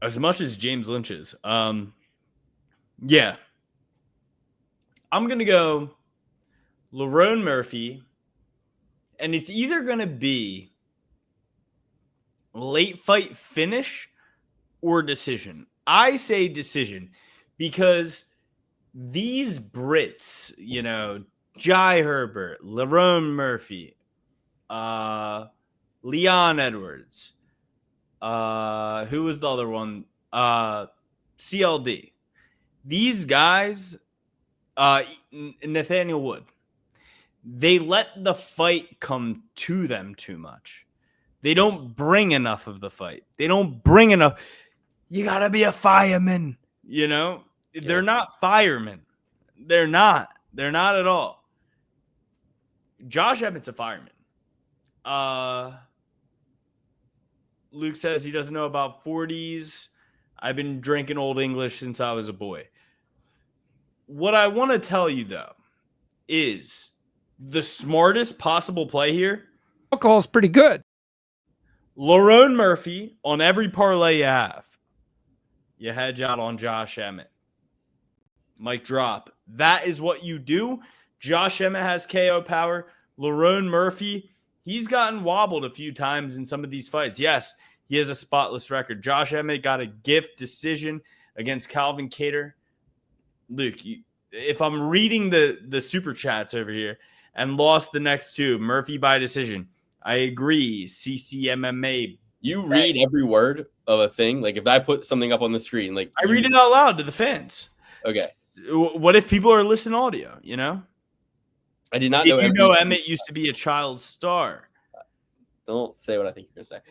As much as James Lynch is. Yeah. I'm going to go Lerone Murphy. And it's either going to be late fight finish or decision. I say decision because these Brits, Jai Herbert, Lerone Murphy, Leon Edwards, who was the other one? CLD. These guys, Nathaniel Wood, they let the fight come to them too much. They don't bring enough of the fight. They don't bring enough. You got to be a fireman, They're not firemen. They're not. They're not at all. Josh Emmett's a fireman. Luke says he doesn't know about 40s. I've been drinking Old English since I was a boy. What I want to tell you, though, is the smartest possible play here. Alcohol is pretty good. Lerone Murphy on every parlay you have. You hedge out on Josh Emmett. Mic drop. That is what you do. Josh Emmett has KO power. Lerone Murphy, he's gotten wobbled a few times in some of these fights. Yes, he has a spotless record. Josh Emmett got a gift decision against Calvin Kattar. Luke, if I'm reading the super chats over here and lost the next 2, Murphy by decision, I agree. CCMMA. You read every word of a thing. Like if I put something up on the screen, like I read it out loud to the fans. Okay. What if people are listening audio, I did not Did know. Emmett used to be a child star? Don't say what I think you're going to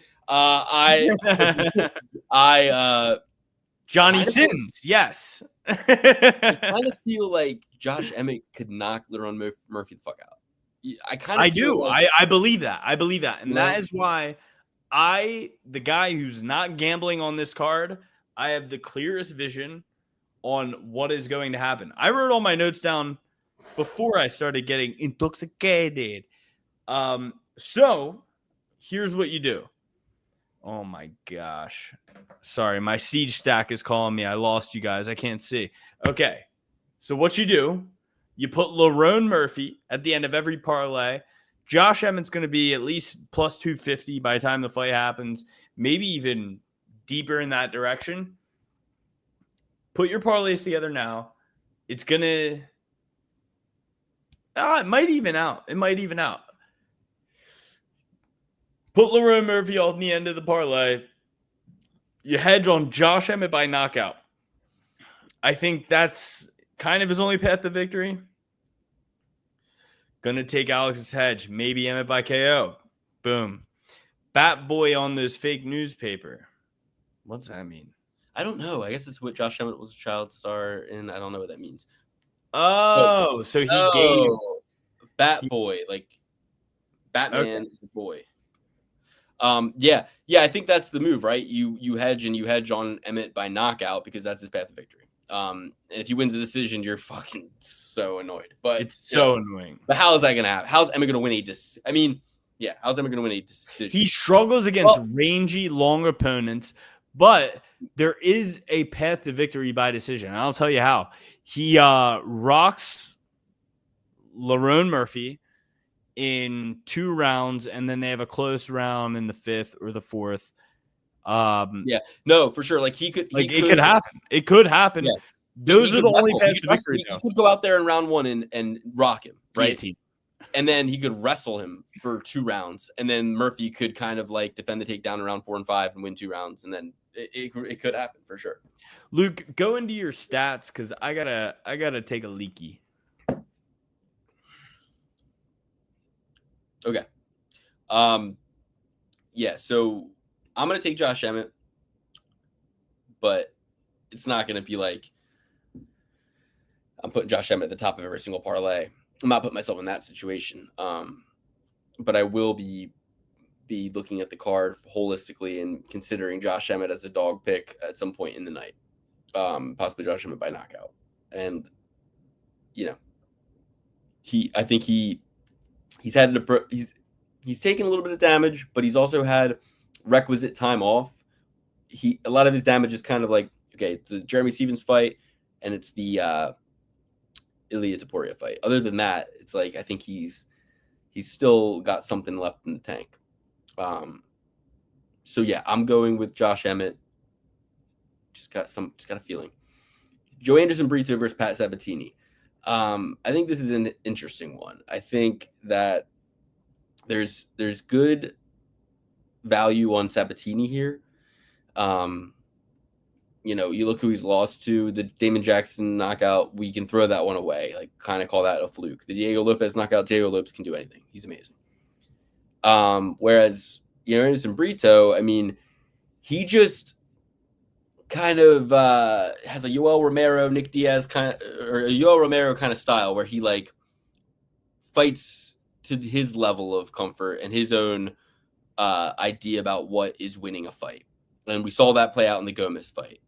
say. Johnny Sins, yes. I kind of feel like Josh Emmett could knock Lerone Murphy the fuck out. I do. I believe that. And that is why the guy who's not gambling on this card, I have the clearest vision on what is going to happen. I wrote all my notes down before I started getting intoxicated. So here's what you do. Oh my gosh. Sorry, my siege stack is calling me. I lost you guys. I can't see. Okay. So what you do, you put Lerone Murphy at the end of every parlay. Josh Emmett's going to be at least plus 250 by the time the fight happens, maybe even deeper in that direction. Put your parlays together now. It's going to it might even out. Put Lerone Murphy on the end of the parlay. You hedge on Josh Emmett by knockout. I think that's kind of his only path to victory. Gonna take Alex's hedge. Maybe Emmett by KO. Boom. Bat boy on this fake newspaper. What's that mean? I don't know. I guess it's what Josh Emmett was a child star, and I don't know what that means. Oh, so he gave Bat Boy, like Batman is a boy. Yeah. I think that's the move, right? You hedge on Emmett by knockout because that's his path to victory. And if he wins the decision, you're fucking so annoyed. But it's so annoying. But how is that gonna happen? How's Emmett gonna win a decision? I mean, yeah, how's Emmett gonna win a decision? He struggles against rangy, long opponents, but there is a path to victory by decision. I'll tell you how. He rocks Lerone Murphy in 2 rounds, and then they have a close round in the 5th or the 4th. No, for sure. Like it could happen. It could happen. Yeah. Those are the only paths to victory. He could go out there in round 1 and rock him, right? And then he could wrestle him for 2 rounds, and then Murphy could kind of like defend the takedown in round 4 and 5 and win 2 rounds, and then it could happen for sure. Luke, go into your stats because I gotta take a leaky. Okay. Yeah, so I'm gonna take Josh Emmett, but it's not gonna be like I'm putting Josh Emmett at the top of every single parlay. I'm not putting myself in that situation. But I will be looking at the card holistically and considering Josh Emmett as a dog pick at some point in the night. Possibly Josh Emmett by knockout. And I think he's taken a little bit of damage, but he's also had requisite time off. A lot of his damage is kind of like, okay, it's the Jeremy Stevens fight and it's the Ilia Topuria fight. Other than that, it's like I think he's still got something left in the tank. So yeah, I'm going with Josh Emmett. Just got a feeling. Joe Anderson Brito versus Pat Sabatini. I think this is an interesting one. I think that there's good value on Sabatini here. You look who he's lost to, the Damon Jackson knockout, we can throw that one away, like kind of call that a fluke. The Diego Lopez knockout, Diego Lopez can do anything. He's amazing. Whereas, Anderson Brito, I mean, he just kind of has a Yoel Romero, Nick Diaz kind of, or a Yoel Romero kind of style where he like fights to his level of comfort and his own idea about what is winning a fight. And we saw that play out in the Gomez fight.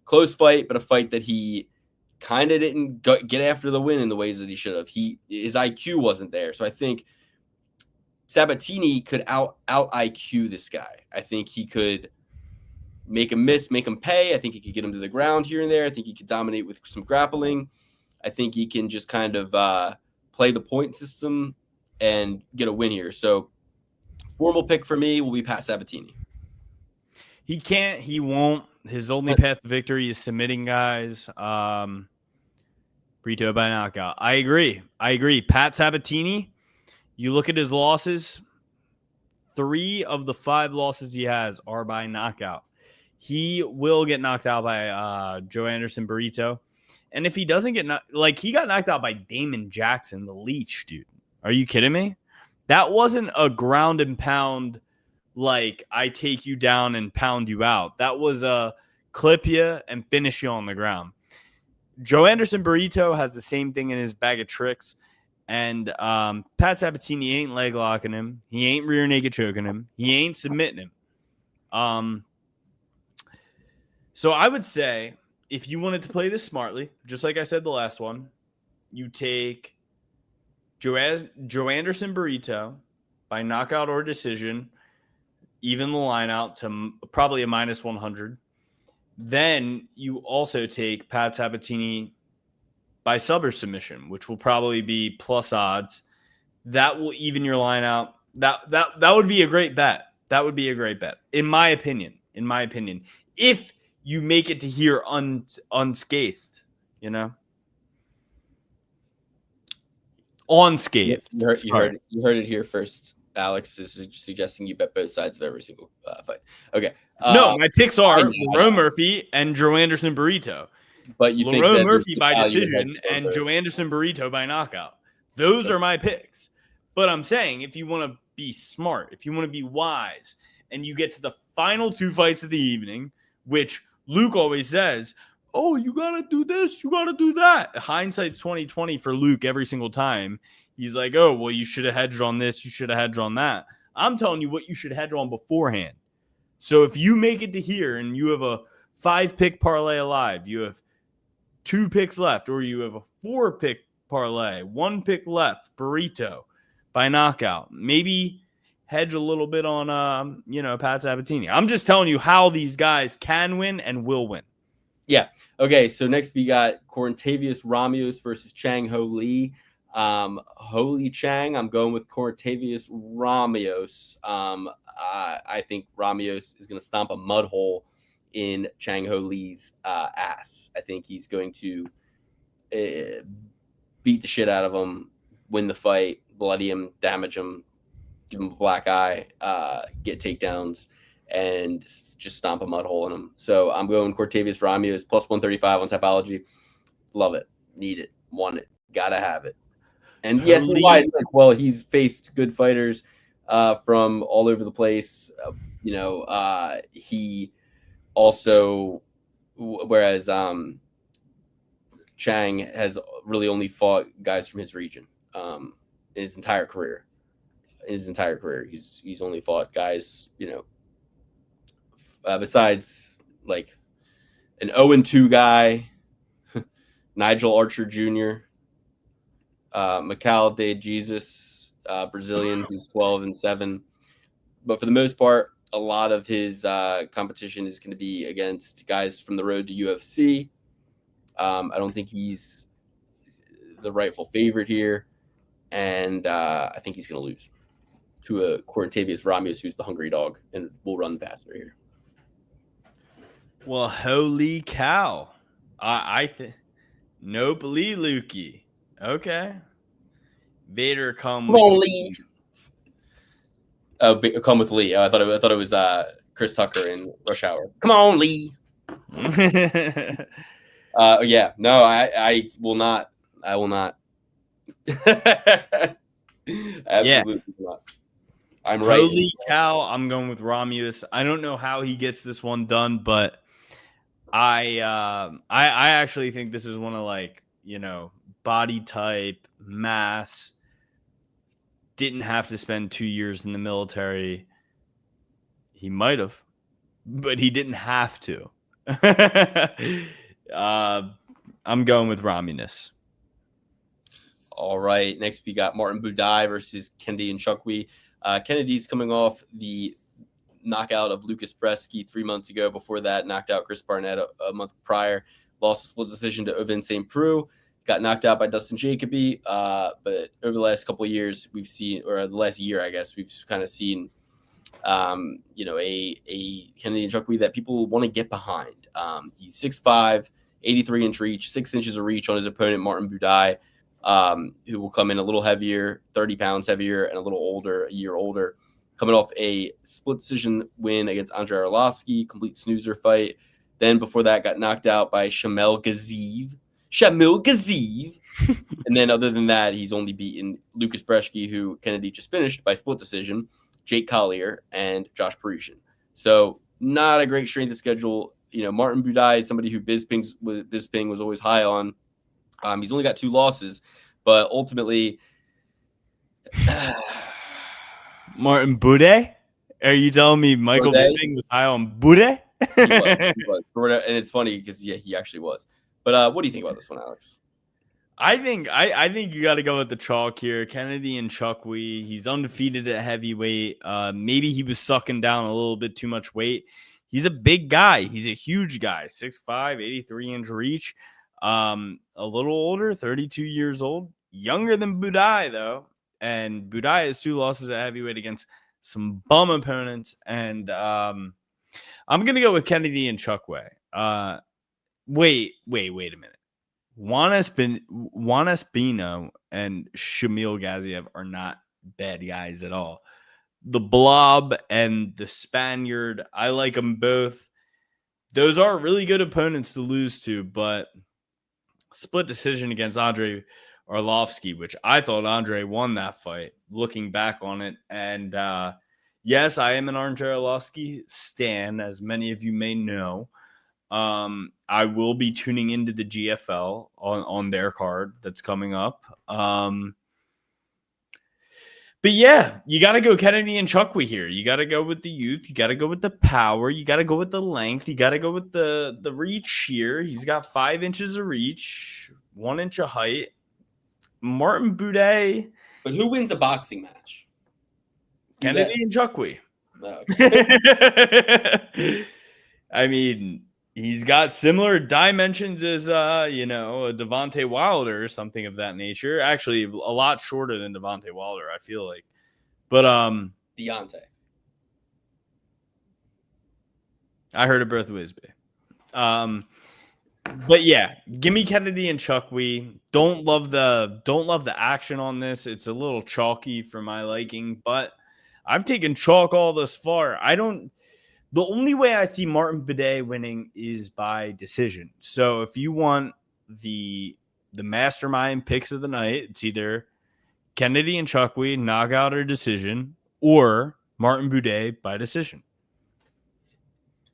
Close fight, but a fight that he kind of didn't get after the win in the ways that he should have. His IQ wasn't there. So I think Sabatini could out IQ this guy. I think he could make him miss, make him pay. I think he could get him to the ground here and there. I think he could dominate with some grappling. I think he can just kind of play the point system and get a win here. So formal pick for me will be Pat Sabatini. He can't. He won't. His only path to victory is submitting guys. Brito by knockout. I agree. Pat Sabatini, you look at his losses, 3 of the 5 losses he has are by knockout. He will get knocked out by Joe Anderson Brito. And if he doesn't get he got knocked out by Damon Jackson, the leech, dude. Are you kidding me? That wasn't a ground and pound, like I take you down and pound you out. That was a clip you and finish you on the ground. Joe Anderson Burrito has the same thing in his bag of tricks. And Pat Sabatini ain't leg locking him. He ain't rear naked choking him. He ain't submitting him. So I would say if you wanted to play this smartly, just like I said the last one, you take Joe Anderson Burrito by knockout or decision, even the line out to probably a minus 100. Then you also take Pat Sabatini by sub or submission, which will probably be plus odds. That will even your line out. That would be a great bet. That would be a great bet, in my opinion. If you make it to here unscathed, unscathed. You heard it here first. Alex is suggesting you bet both sides of every single fight. Okay. No, my picks are I know. Lerone Murphy and Joe Anderson Burrito. But you think Lerone that Murphy there's by value in decision hedging and both? Joe Anderson Burrito by knockout. Those are my picks. But I'm saying if you want to be smart, if you want to be wise, and you get to the final 2 fights of the evening, which Luke always says, oh, you got to do this, you got to do that. Hindsight's 2020 for Luke every single time. He's like, oh, well, you should have hedged on this, you should have hedged on that. I'm telling you what you should hedge on beforehand. So if you make it to here and you have a 5-pick parlay alive, you have 2 picks left, or you have a 4-pick parlay, 1 pick left, Burrito by knockout, maybe hedge a little bit on, Pat Sabatini. I'm just telling you how these guys can win and will win. Yeah. Okay. So next we got Corntavious Ramios versus Chang Ho Lee. Ho Lee Chang, I'm going with Corntavious Ramios. I think Ramios is going to stomp a mud hole in Chang Ho Lee's ass. I think he's going to beat the shit out of him, win the fight, bloody him, damage him, give him a black eye, get takedowns, and just stomp a mud hole in him. So I'm going Corntavious Ramios plus 135 on Typology. Love it. Need it. Want it. Gotta have it. And yes, why? It's like, well, he's faced good fighters from all over the place. He also, whereas Chang has really only fought guys from his region in his entire career. He's only fought guys, besides like an 0-2 guy, Nigel Archer Jr., Mikal De Jesus, Brazilian, who's 12-7. But for the most part, a lot of his competition is going to be against guys from the road to UFC. I don't think he's the rightful favorite here, and I think he's going to lose to a Corntavious Ramios, who's the hungry dog and will run faster here. Well, holy cow! I think nope, Lee Lukey. Okay, Vader come with Lee. Come with Lee. I thought it was Chris Tucker in Rush Hour. Come on, Lee. Yeah. No, I will not. I will not. Absolutely not. I'm right. Holy cow! I'm going with Romuus. I don't know how he gets this one done, but I actually think this is one of body type, mass. Didn't have to spend 2 years in the military. He might have, but he didn't have to. I'm going with Romuus. All right. Next, we got Martin Budai versus Kennedy Nzechukwu. Kennedy's coming off the knockout of Lucas Bresky 3 months ago. Before that, knocked out Chris Barnett a month prior. Lost a split decision to Ovin St. Preux. Got knocked out by Dustin Jacoby. But over the last couple of years, we've seen, or the last year, I guess, we've kind of seen, a Kennedy Nzechukwu that people want to get behind. He's 6'5", 83-inch reach, 6 inches of reach on his opponent, Martin Budai, who will come in a little heavier, 30 pounds heavier, and a year older. Coming off a split decision win against Andrei Arlovsky, complete snoozer fight. Then before that, got knocked out by Shamil Gaziev. And then other than that, he's only beaten Lucas Bresky, who Kennedy just finished by split decision, Jake Collier, and Josh Parisian. So not a great strength of schedule. Martin Budai is somebody who Bisping was always high on. He's only got 2 losses, but ultimately... Martin Budai? Are you telling me Michael Bisping was high on Budai? He was. And it's funny because, yeah, he actually was. But what do you think about this one, Alex? I think you got to go with the chalk here. Kennedy Nzechukwu, he's undefeated at heavyweight. Maybe he was sucking down a little bit too much weight. He's a big guy. He's a huge guy, 6'5", 83-inch reach. A little older, 32 years old. Younger than Budai, though. And Budai has 2 losses at heavyweight against some bum opponents. And I'm going to go with Kennedy Nzechukwu. Wait a minute. Juan Espino and Shamil Gaziev are not bad guys at all. the Blob and the Spaniard. I like them both. Those are really good opponents to lose to, but split decision against Andre Arlovsky, which I thought Andre won that fight, looking back on it. And yes, I am an Andre Arlovsky stan, as many of you may know. I will be tuning into the GFL on their card that's coming up. But yeah, you got to go Kennedy and Chukwui here. You got to go with the youth. You got to go with the power. You got to go with the length. You got to go with the reach here. He's got 5 inches of reach, 1 inch of height. Martin Boudet. But who wins a boxing match? Kennedy and Chukwui. Oh, okay. I mean, he's got similar dimensions as, a Devontae Wilder or something of that nature. Actually, a lot shorter than Devontae Wilder, I feel like. But Deontay. I heard it both ways, babe. But yeah, give me Kennedy and Chukwui. Don't love the action on this. It's a little chalky for my liking, but I've taken chalk all this far. The only way I see Martin Boudet winning is by decision. So if you want the mastermind picks of the night, it's either Kennedy and Chukwui, knockout or decision, or Martin Boudet by decision.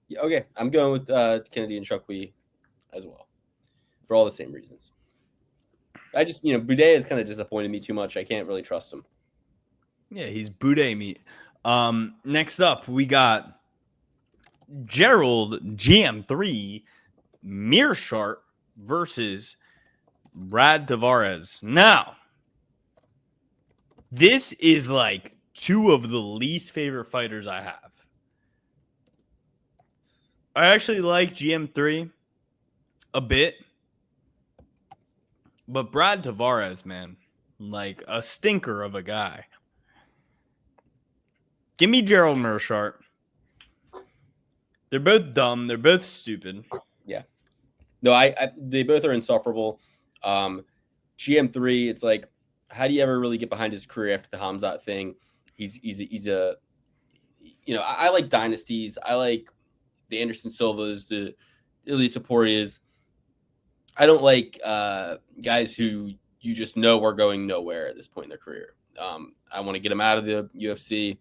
Yeah, okay, I'm going with Kennedy and Chukwui as well, for all the same reasons. I just, Boudet has kind of disappointed me too much. I can't really trust him. Yeah, he's Boudet meat. Next up, we got Gerald GM3 Mearshart versus Brad Tavares. Now, this is like 2 of the least favorite fighters I have. I actually like GM3 a bit, but Brad Tavares, man, like a stinker of a guy. Give me Gerald Mearshart. They're both dumb. They're both stupid. Yeah. No, they both are insufferable. GM3, it's like, how do you ever really get behind his career after the Hamzat thing? He's a I like dynasties. I like the Anderson Silvas, the Ilia Toporias. I don't like guys who you just know are going nowhere at this point in their career. I want to get him out of the UFC.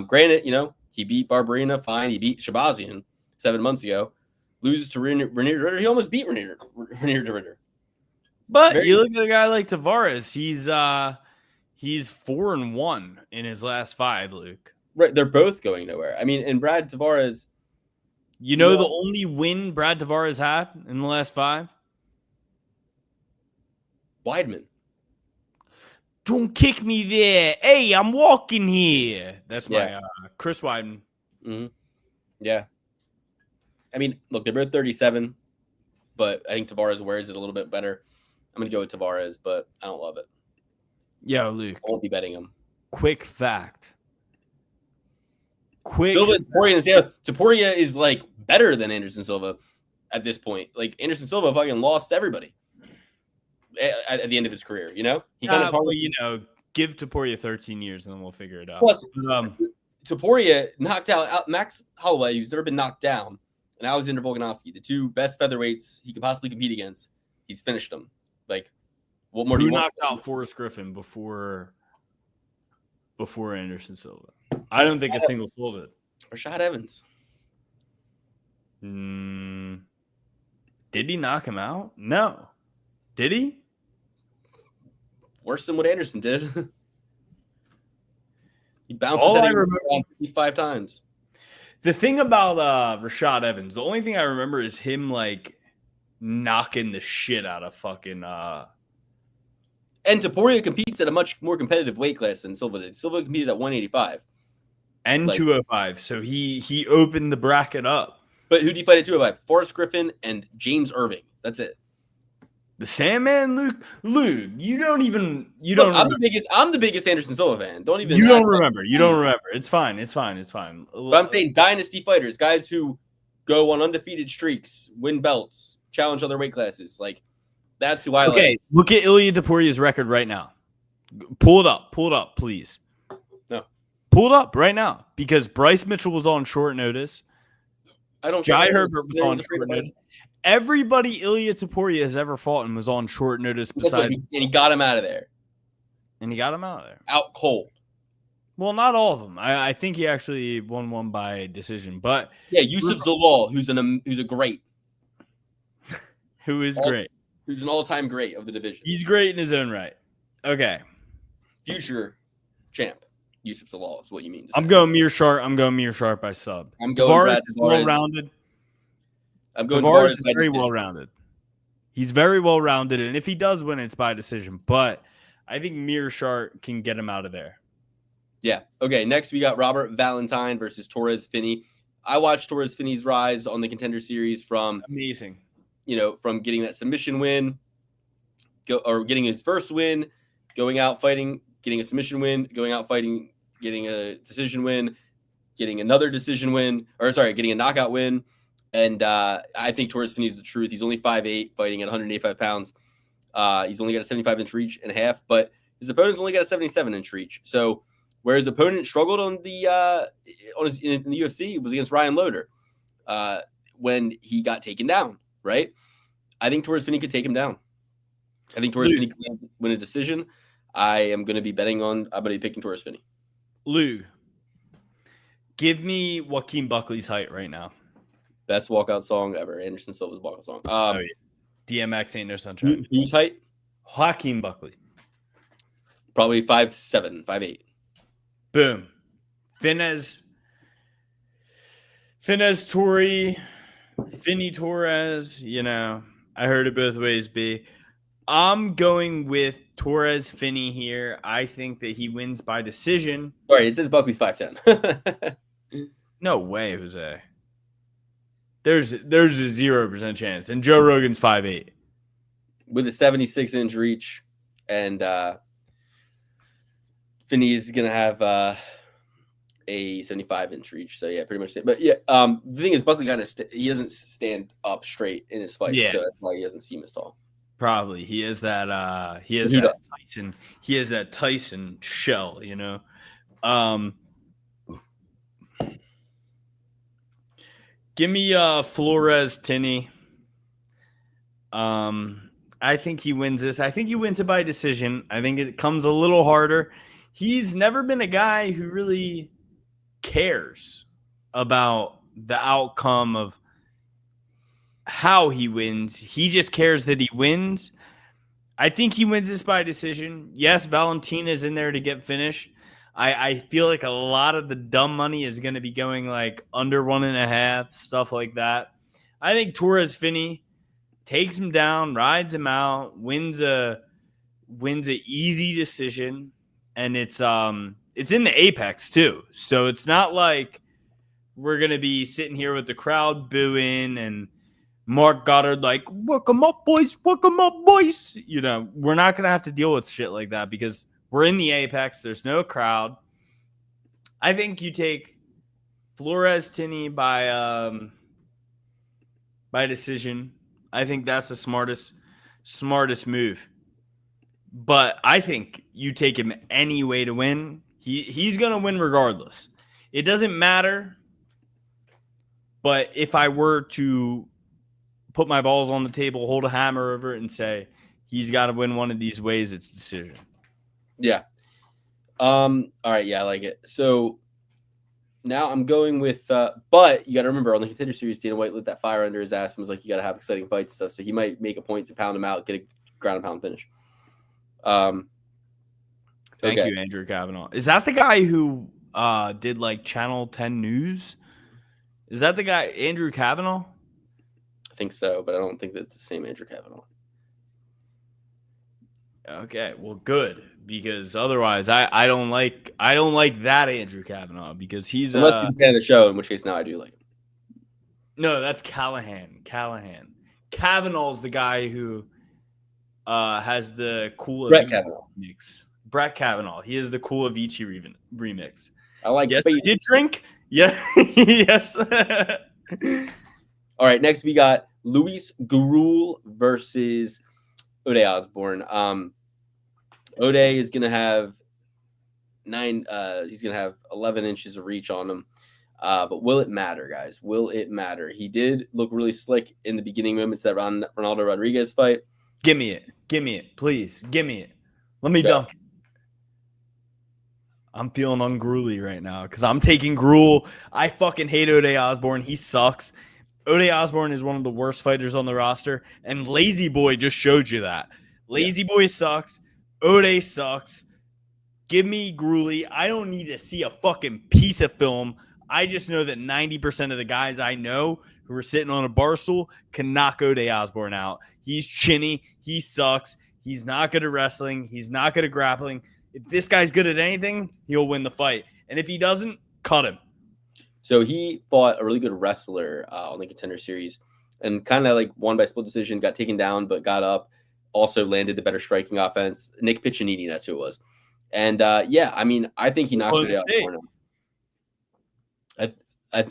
Granted, he beat Barberena, fine. He beat Shabazian 7 months ago. Loses to Renier de Ritter. He almost beat Renier de Ritter. But you look at a guy like Tavares. He's 4-1 in his last 5, Luke. Right, they're both going nowhere. I mean, and Brad Tavares. The only win Brad Tavares had in the last 5? Weidman. Don't kick me there. Hey, I'm walking here. That's my Chris Weidman. Mm-hmm. Yeah. I mean, look, they're both 37, but I think Tavares wears it a little bit better. I'm going to go with Tavares, but I don't love it. Yo, Luke. I won't be betting him. Quick fact. Silva and Topuria, Topuria is like better than Anderson Silva at this point. Like Anderson Silva fucking lost everybody at the end of his career. He kind of give Topuria 13 years and then we'll figure it out. Plus, Topuria knocked out Max Holloway, who's never been knocked down, and Alexander Volkanovski, the 2 best featherweights he could possibly compete against. He's finished them. Like, what more do you want? Who knocked out Forrest Griffin before Anderson Silva? I don't think a single soul did. Rashad Evans. Did he knock him out? No. Did he? Worse than what Anderson did. He bounced his head around 55 times. The thing about Rashad Evans, the only thing I remember is him like knocking the shit out of fucking And Topuria competes at a much more competitive weight class than Silva did. Silva competed at 185. And 205. So he opened the bracket up. But who do you fight at 205? Forrest Griffin and James Irving. That's it. The Sandman, Luke, you don't remember. I'm the biggest Anderson Silva fan. Don't even. You don't remember. You don't remember. It's fine. But I'm saying dynasty fighters, guys who go on undefeated streaks, win belts, challenge other weight classes. Like that's who I like. Okay, look at Ilia Toporia's record right now. Pull it up, please. No. Pull it up right now because Bryce Mitchell was on short notice. I don't. Jai think Herbert was on short notice. Everybody Ilya Taporia has ever fought and was on short notice. Besides, and he got him out of there. And he got him out of there. Out cold. Well, not all of them. I think he actually won one by decision. But yeah, Yusuf Zalal, who's a great. Who is great. Who's an all-time great of the division. He's great in his own right. Okay. Future champ. Yusuf Zalal is what you mean. I'm going Mir Sharp. I'm going Mir Sharp by sub. I'm going Tavares is well-rounded. I'm going Tavares is very well-rounded. He's very well-rounded, and if he does win, it's by decision. But I think Mir Sharp can get him out of there. Yeah. Okay, next we got Robert Valentine versus Torres Finney. I watched Torres Finney's rise on the Contender Series from amazing. From getting that submission win, getting his first win, going out fighting, getting a submission win, going out fighting, getting a decision win, getting another decision win, getting a knockout win. And I think Torres Finney is the truth. He's only 5'8", fighting at 185 pounds. He's only got a 75-inch reach and a half, but his opponent's only got a 77-inch reach. So where his opponent struggled in the UFC was against Ryan Loder when he got taken down, right? I think Torres Finney could take him down. I think Torres Finney could win a decision. I'm going to be picking Torres Finney. Lou, give me Joaquin Buckley's height right now. Best walkout song ever. Anderson Silva's walkout song. DMX Ain't No Sunshine. Whose height? Joaquin Buckley. Probably 5'7", 5'8". Boom. Finez Tori, Finney Torres, I heard it both ways, B. I'm going with Torres Finney here. I think that he wins by decision. Sorry, it says Buckley's 5'10". No way, Jose. There's a 0% chance. And Joe Rogan's 5'8". With a 76-inch reach. And Finney is going to have a 75-inch reach. So, yeah, pretty much. But, yeah, the thing is, Buckley he doesn't stand up straight in his fight. Yeah. So that's why he doesn't seem as tall. Probably. He has that Tyson. He has that Tyson shell, Give me Flores Tinney. I think he wins this. I think he wins it by decision. I think it comes a little harder. He's never been a guy who really cares about the outcome of how he wins. He just cares that he wins. I think he wins this by decision. Yes, Valentina is in there to get finished. I feel like a lot of the dumb money is going to be going like under 1.5, stuff like that. I think Torres Finney takes him down, rides him out, wins a easy decision, and it's in the Apex too. So it's not like we're going to be sitting here with the crowd booing and Mark Goddard like, work 'em up, boys, work 'em up, boys. We're not going to have to deal with shit like that because we're in the Apex. There's no crowd. I think you take Flores Tinney by decision. I think that's the smartest move. But I think you take him any way to win. He's going to win regardless. It doesn't matter. But if I were to put my balls on the table, hold a hammer over it, and say he's got to win one of these ways, it's decision. Yeah. All right. Yeah, I like it. So now I'm going with, but you got to remember on the Contender Series, Dana White lit that fire under his ass and was like, you got to have exciting fights and stuff. So he might make a point to pound him out, get a ground and pound finish. Thank you, Andrew Kavanaugh. Is that the guy who did like Channel 10 News? Is that the guy, Andrew Kavanaugh? I think so, but I don't think that's the same Andrew Kavanaugh. Okay, well, good, because otherwise, I don't like that Andrew Kavanaugh because he's unless you're a fan of the show, in which case now I do like him. No, that's Callahan. Kavanaugh's the guy who has the cool Brett Kavanaugh remix. Brett Kavanaugh. He is the cool Avicii remix. I like. Yes, you did drink. Yeah, yes. All right, next we got Luis Gurul versus Ode Osborne. Ode is going to have He's gonna have 11 inches of reach on him. But will it matter, guys? Will it matter? He did look really slick in the beginning moments of that Ronaldo Rodriguez fight. Give me it, please. Give me it. Let me Go. dunk. I'm feeling ungruely right now because I'm taking Gruel. I fucking hate Ode Osborne. He sucks. Ode Osborne is one of the worst fighters on the roster, and Lazy Boy just showed you that. Lazy Boy sucks. Ode sucks. Give me Gruely. I don't need to see a fucking piece of film. I just know that 90% of the guys I know who are sitting on a bar stool can knock Ode Osborne out. He's chinny. He sucks. He's not good at wrestling. He's not good at grappling. If this guy's good at anything, he'll win the fight. And if he doesn't, cut him. So he fought a really good wrestler on the Contender Series and kind of like won by split decision, got taken down, but got up, also landed the better striking offense. Nick Piccinini, that's who it was. And yeah, I mean, I think he knocked it out.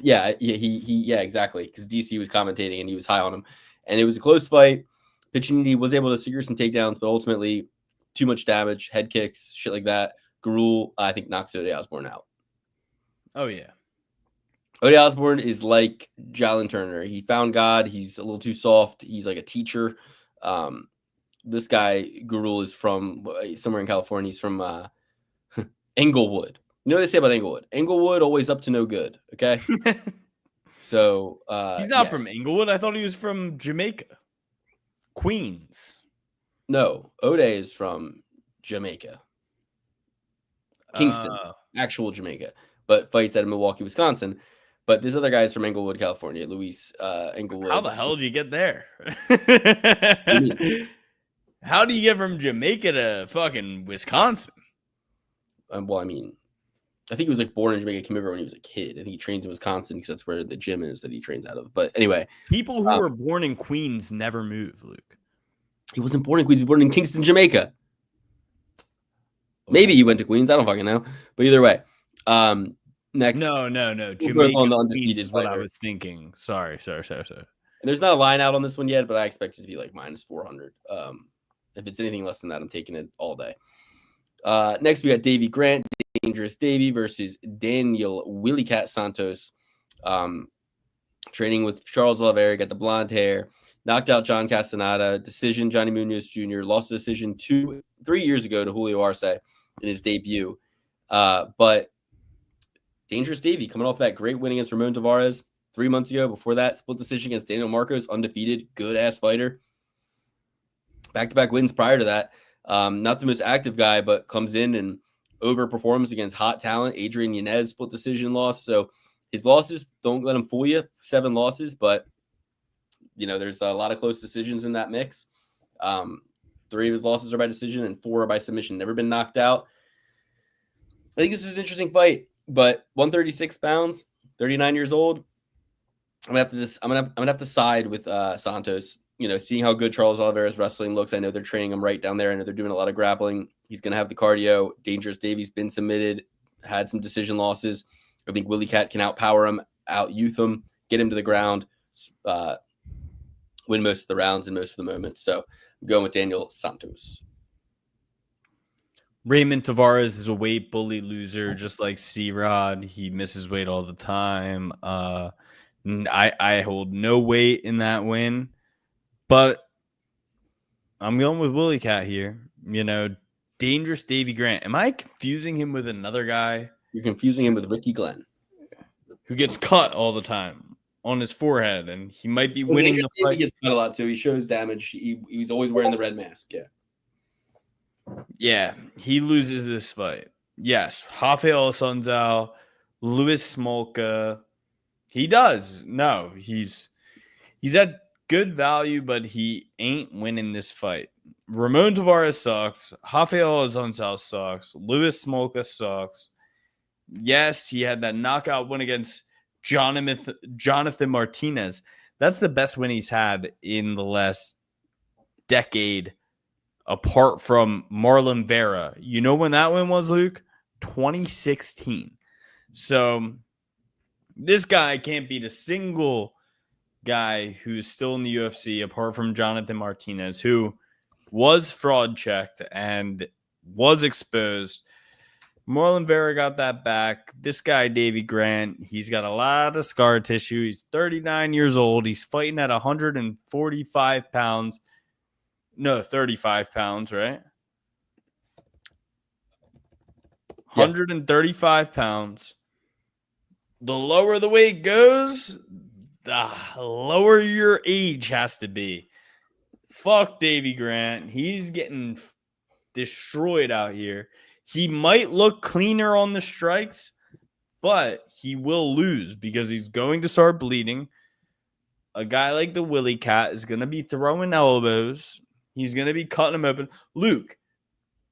Yeah, exactly. Because DC was commentating and he was high on him, and it was a close fight. Piccinini was able to secure some takedowns, but ultimately, too much damage, head kicks, shit like that. Garul, I think, knocks Ode Osborne out. Oh yeah, Ode Osborne is like Jalen Turner. He found God. He's a little too soft. He's like a teacher. This guy Garul is from somewhere in California. He's from Englewood. You know what they say about Englewood? Englewood always up to no good. Okay. So he's not from Englewood. I thought he was from Jamaica, Queens. No, Ode is from Jamaica, Kingston, actual Jamaica, but fights out of Milwaukee, Wisconsin. But this other guy is from Englewood, California, Luis Englewood. How the hell did you get there? How do you get from Jamaica to fucking Wisconsin? Well, I mean, I think he was like born in Jamaica, came over when he was a kid. I think he trains in Wisconsin because that's where the gym is that he trains out of. But anyway, people who were born in Queens never move, Luke. He wasn't born in Queens. He was born in Kingston, Jamaica. Maybe he went to Queens. I don't fucking know. But either way, next. No. Jamaica on the Queens is what fighter. I was thinking. Sorry. And there's not a line out on this one yet, but I expect it to be like minus 400. If it's anything less than that, I'm taking it all day. Next, we got Davey Grant, Dangerous Davey versus Daniel Willie Cat Santos. Training with Charles Oliveira, got the blonde hair, knocked out John Castaneda, decision Johnny Munoz Jr., lost the decision 3 years ago to Julio Arce in his debut. But Dangerous Davey coming off that great win against Ramon Tavares 3 months ago. Before that, split decision against Daniel Marcos, undefeated, good-ass fighter. Back-to-back wins prior to that. Not the most active guy, but comes in and overperforms against hot talent. Adrian Yanez split decision loss. So his losses, don't let him fool you. 7 losses, but there's a lot of close decisions in that mix. 3 of his losses are by decision and 4 are by submission. Never been knocked out. I think this is an interesting fight, but 136 pounds, 39 years old. I'm gonna have to side with Santos. Seeing how good Charles Oliveira's wrestling looks, I know they're training him right down there. I know they're doing a lot of grappling. He's going to have the cardio. Dangerous Davey's been submitted, had some decision losses. I think Willie Cat can outpower him, out-youth him, get him to the ground, win most of the rounds and most of the moments. So I'm going with Daniel Santos. Raymond Tavares is a weight bully loser, just like C-Rod. He misses weight all the time. I hold no weight in that win. But I'm going with Willie Cat here. Dangerous Davey Grant. Am I confusing him with another guy? You're confusing him with Ricky Glenn, who gets cut all the time on his forehead, and he might be winning the fight. He gets cut a lot too. He shows damage. He's always wearing the red mask. Yeah, he loses this fight. Yes, Rafael Sunzal, Luis Smolka. He does. No, he's at good value, but he ain't winning this fight. Ramon Tavares sucks. Rafael Sunzal sucks. Luis Smolka sucks. Yes, he had that knockout win against Jonathan Martinez. That's the best win he's had in the last decade, apart from Marlon Vera. You know when that win was, Luke? 2016. So this guy can't beat a single guy who's still in the UFC apart from Jonathan Martinez, who was fraud checked and was exposed. Marlon Vera got that back. This guy, Davy Grant, he's got a lot of scar tissue. He's 39 years old. He's fighting at 145 pounds. No, 35 pounds, right? Yeah. 135 pounds. The lower the weight goes, the lower your age has to be. Fuck Davy Grant. He's getting destroyed out here. He might look cleaner on the strikes, but he will lose because he's going to start bleeding. A guy like the Willie Cat is going to be throwing elbows. He's going to be cutting him open. Luke,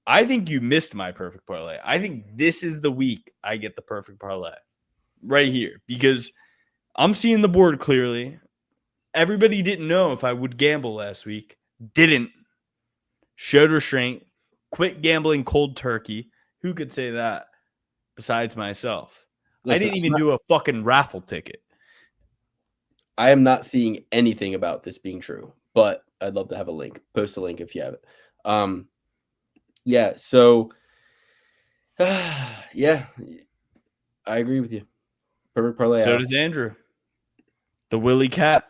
I think you missed my perfect parlay. I think this is the week I get the perfect parlay right here because I'm seeing the board clearly. Everybody didn't know if I would gamble last week. Didn't. Showed restraint. Quit gambling cold turkey. Who could say that besides myself? Listen, I didn't even do a fucking raffle ticket. I am not seeing anything about this being true, but I'd love to have a link. Post a link if you have it. Yeah, so yeah, I agree with you. Perfect parlay. So does Andrew. The Willie Cat.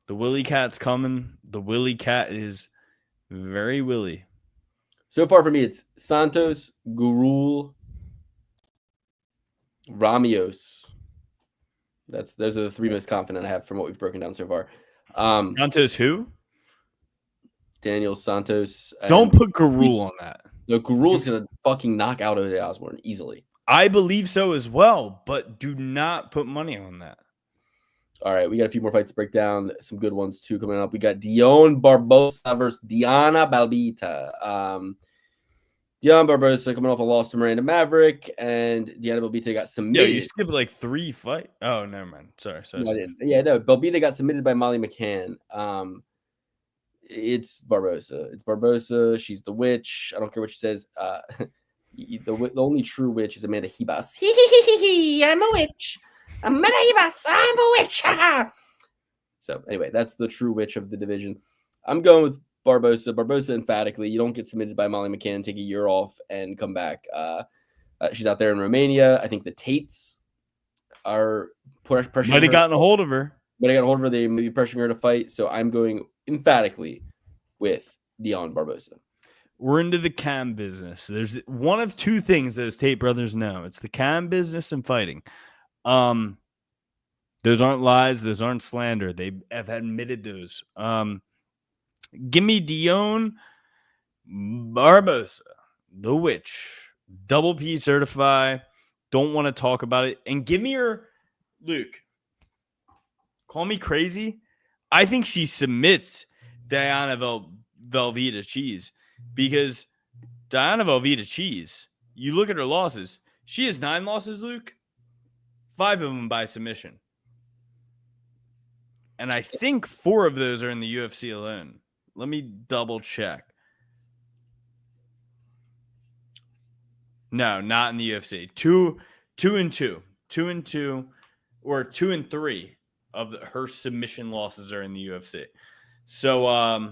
The Willie Cat's coming. The Willie Cat is very willy. So far for me, it's Santos, Gurul, Ramios. Those are the three most confident I have from what we've broken down so far. Santos who? Daniel Santos. Don't put Garul on that. No, Gurul's gonna fucking knock out Ode Osborne easily. I believe so as well, but do not put money on that. All right, we got a few more fights to break down. Some good ones too coming up. We got Dion Barbosa versus Diana Balbita. Dion Barbosa coming off a loss to Miranda Maverick, and Diana Balbita got Yeah, submitted. you skipped like 3 fights. Oh, never mind. Sorry. No, I didn't. Yeah, no. Balbita got submitted by Molly McCann. It's Barbosa. It's Barbosa. She's the witch. I don't care what she says. The only true witch is Amanda Ribas. I'm a witch. Amanda Ribas. I'm a witch. So anyway, that's the true witch of the division. I'm going with Barbosa. Barbosa emphatically. You don't get submitted by Molly McCann, take a year off, and come back. She's out there in Romania. I think the Tates are pressuring Might have gotten a hold of her. But I got a hold of her. They may be pressuring her to fight. So I'm going emphatically with Dion Barbosa. We're into the cam business. There's one of two things those Tate brothers know. It's the cam business and fighting. Those aren't lies. Those aren't slander. They have admitted those. Give me Dion Barbosa, the witch. Double P certify. Don't want to talk about it. And give me her, Luke. Call me crazy. I think she submits Diana Velveeta Cheese because Diana Velveeta Cheese, you look at her losses. She has 9 losses, Luke. 5 of them by submission. And I think 4 of those are in the UFC alone. Let me double check. No, not in the UFC. 2 and 2. 2 and 2 or 2 and 3 of her submission losses are in the UFC. So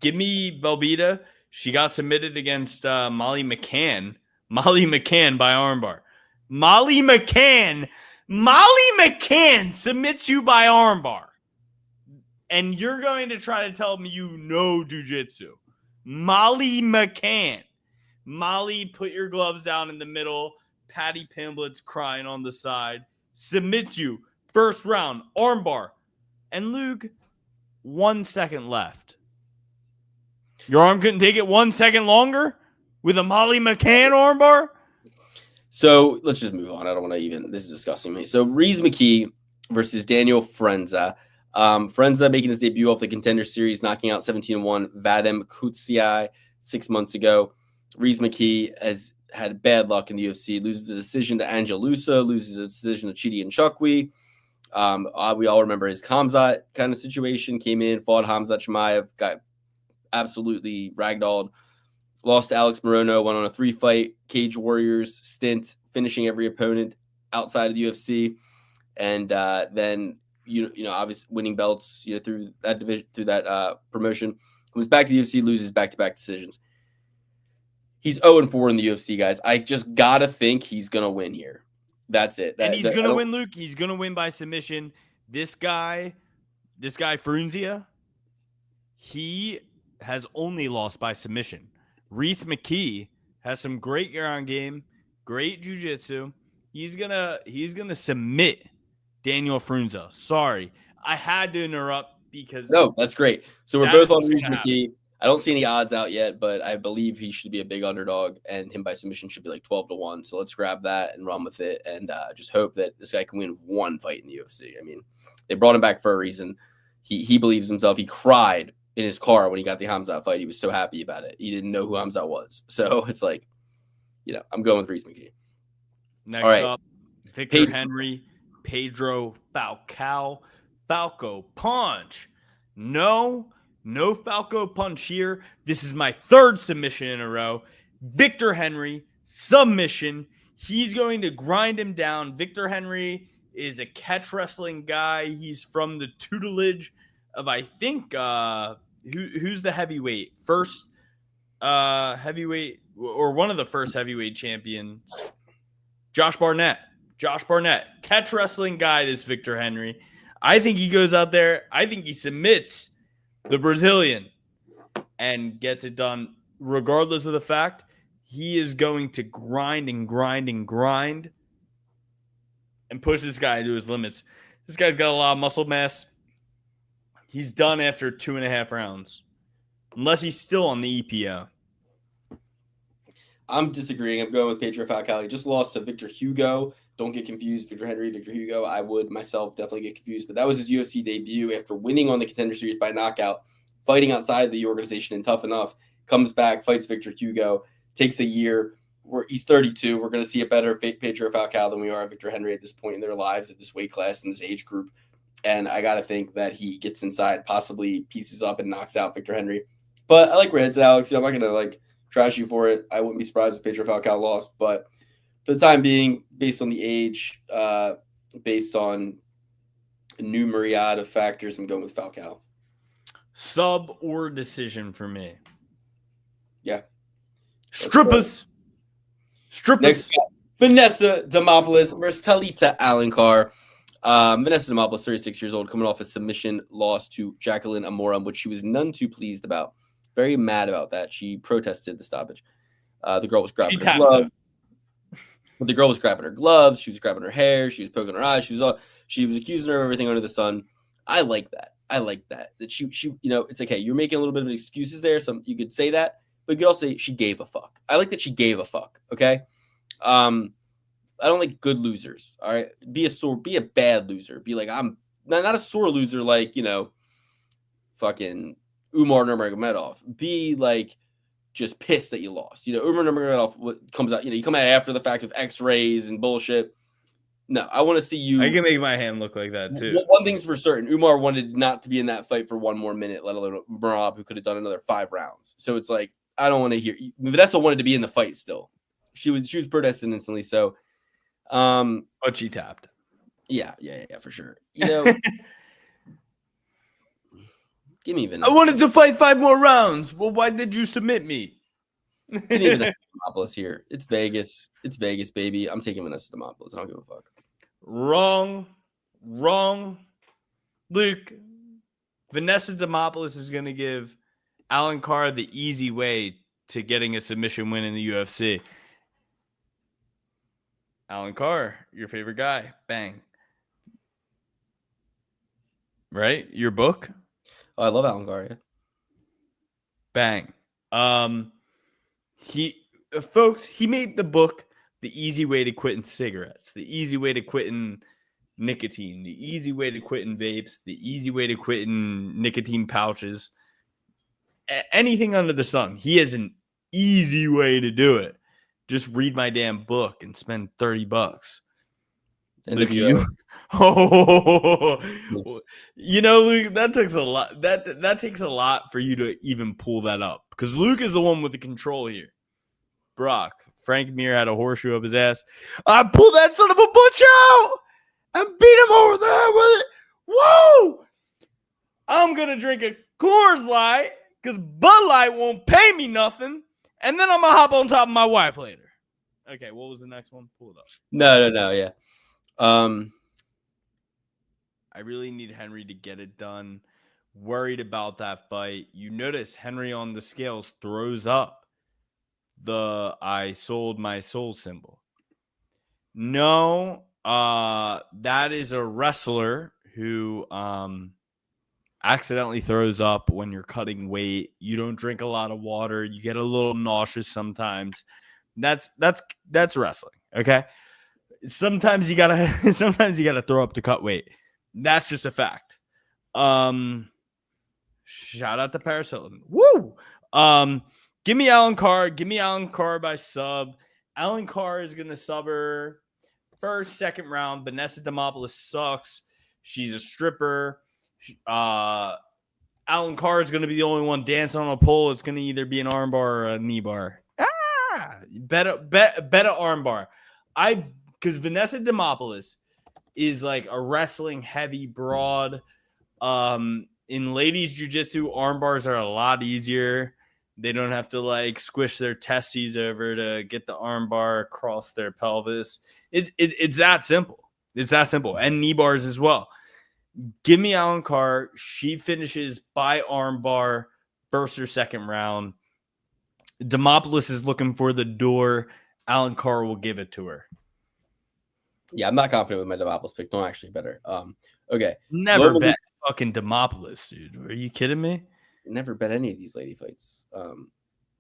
give me Velveeta. She got submitted against Molly McCann. Molly McCann by armbar. Molly McCann submits you by armbar. And you're going to try to tell me you know jiu-jitsu. Molly McCann. Molly, put your gloves down in the middle. Patty Pimblett's crying on the side. Submits you. First round. Armbar. And Luke, 1 second left. Your arm couldn't take it 1 second longer with a Molly McCann armbar? So let's just move on. I don't want to even. This is disgusting me. So Reese McKee versus Daniel Frenza. Frenza making his debut off the Contender Series, knocking out 17-1 Vadim Kutsiai 6 months ago. Reese McKee has had bad luck in the UFC. Loses a decision to Angelusa. Loses a decision to Chidi and Chukwi. We all remember his Khamzat kind of situation. Came in, fought Khamzat Chimaev, got absolutely ragdolled. Lost to Alex Morono, went on a 3-fight Cage Warriors stint, finishing every opponent outside of the UFC, and then you know obviously winning belts through that division, through that promotion. Comes back to the UFC, loses back-to-back decisions. He's 0-4 in the UFC, guys. I just gotta think he's gonna win here. That's it. And he's gonna win, Luke. He's gonna win by submission. This guy, Frunzia, he has only lost by submission. Reese McKee has some great ground game, great jiu-jitsu. He's gonna submit Daniel Frunza. Sorry, I had to interrupt because no, that's great. So we're that both is on what's Reese gonna McKee. I don't see any odds out yet, but I believe he should be a big underdog, and him by submission should be like 12-1. So let's grab that and run with it, and just hope that this guy can win one fight in the UFC. I mean, they brought him back for a reason. He believes himself. He cried in his car when he got the Hamzat fight. He was so happy about it. He didn't know who Hamzat was. So it's like, I'm going with Reese McKee. Next All right. up, Victor Henry, Pedro Falcao. Falco punch. No Falco punch here. This is my third submission in a row. Victor Henry, submission. He's going to grind him down. Victor Henry is a catch wrestling guy. He's from the tutelage of, I think, who's the heavyweight? First heavyweight, or one of the first heavyweight champions. Josh Barnett. Catch wrestling guy, this Victor Henry. I think he goes out there. I think he submits the Brazilian and gets it done, regardless of the fact he is going to grind and push this guy to his limits. This guy's got a lot of muscle mass. He's done after 2.5 rounds, unless he's still on the EPO. I'm disagreeing. I'm going with Pedro Falcao. He just lost to Victor Hugo. Don't get confused. Victor Henry, Victor Hugo. I would myself definitely get confused. But that was his UFC debut after winning on the Contender Series by knockout, fighting outside the organization and Tough Enough. Comes back, fights Victor Hugo. Takes a year. He's 32. We're going to see a better Pedro Falcao than we are Victor Henry at this point in their lives, at this weight class, in this age group. And I got to think that he gets inside, possibly pieces up and knocks out Victor Henry. But I like where heads at, Alex. I'm not going to trash you for it. I wouldn't be surprised if Pedro Falcao lost. But for the time being, based on the age, based on a new myriad of factors, I'm going with Falcao. Sub or decision for me? Yeah. Strippers. Next, Vanessa Demopoulos versus Talita Alencar. Vanessa Demopoulos, 36 years old, coming off a submission loss to Jacqueline Amorim, which she was none too pleased about. Very mad about that. She protested the stoppage. The girl was grabbing her gloves. But the girl was grabbing her gloves. She was grabbing her hair. She was poking her eyes. She was accusing her of everything under the sun. I like that. That she it's like, hey, you're making a little bit of excuses there. You could say that, but you could also say she gave a fuck. I like that she gave a fuck. Okay. I don't like good losers. All right. Be a bad loser. Be like, I'm not a sore loser. Like, fucking Umar Nurmagomedov. Be like, just pissed that you lost. Umar Nurmagomedov comes out, you come out after the fact with x-rays and bullshit. No, I want to see you. I can make my hand look like that too. One thing's for certain. Umar wanted not to be in that fight for one more minute, let alone Marab, who could have done another 5 rounds. So it's like, I don't want to hear. Vanessa wanted to be in the fight still. She was protesting instantly. So, but she tapped. Yeah, for sure. Give me Vanessa. I wanted to fight 5 more rounds. Well, why did you submit me? Give me Vanessa Demopoulos here. It's Vegas. It's Vegas, baby. I'm taking Vanessa Demopoulos. I don't give a fuck. Wrong. Luke, Vanessa Demopoulos is going to give Alencar the easy way to getting a submission win in the UFC. Alencar, your favorite guy. Bang. Right? Your book? Oh, I love Alencar, yeah. Bang. He made the book The Easy Way to Quitting Cigarettes, the easy way to quitting nicotine, the easy way to quitting vapes, the easy way to quitting nicotine pouches, anything under the sun. He has an easy way to do it. Just read my damn book and spend $30. Look at you. Oh, Luke, that takes a lot. That takes a lot for you to even pull that up, because Luke is the one with the control here. Brock, Frank Mir had a horseshoe up his ass. I pulled that son of a butch out and beat him over there with it. Whoa! I'm gonna drink a Coors Light because Bud Light won't pay me nothing, and then I'm gonna hop on top of my wife later. Okay, what was the next one? Pull it up. No, yeah. I really need Henry to get it done. Worried about that fight. You notice Henry on the scales throws up the I sold my soul symbol. No, that is a wrestler who accidentally throws up when you're cutting weight. You don't drink a lot of water. You get a little nauseous sometimes. That's wrestling. Okay. Sometimes you gotta throw up to cut weight. That's just a fact. Shout out to Paris Hilton. Woo! Give me Alan Carr. Give me Alan Carr by sub. Alan Carr is gonna sub her first, second round. Vanessa Demopoulos sucks. She's a stripper. Alan Carr is gonna be the only one dancing on a pole. It's gonna either be an armbar or a knee bar. Bet a armbar. Because Vanessa Demopoulos is like a wrestling heavy broad. In ladies jiu-jitsu, arm bars are a lot easier. They don't have to like squish their testes over to get the arm bar across their pelvis. It's that simple. It's that simple. And knee bars as well. Give me Alan Carr. She finishes by arm bar first or second round. Demopoulos is looking for the door. Alan Carr will give it to her. Yeah, I'm not confident with my Demopoulos pick. Don't actually bet her. Okay. Never bet fucking Demopoulos, dude. Are you kidding me? Never bet any of these lady fights.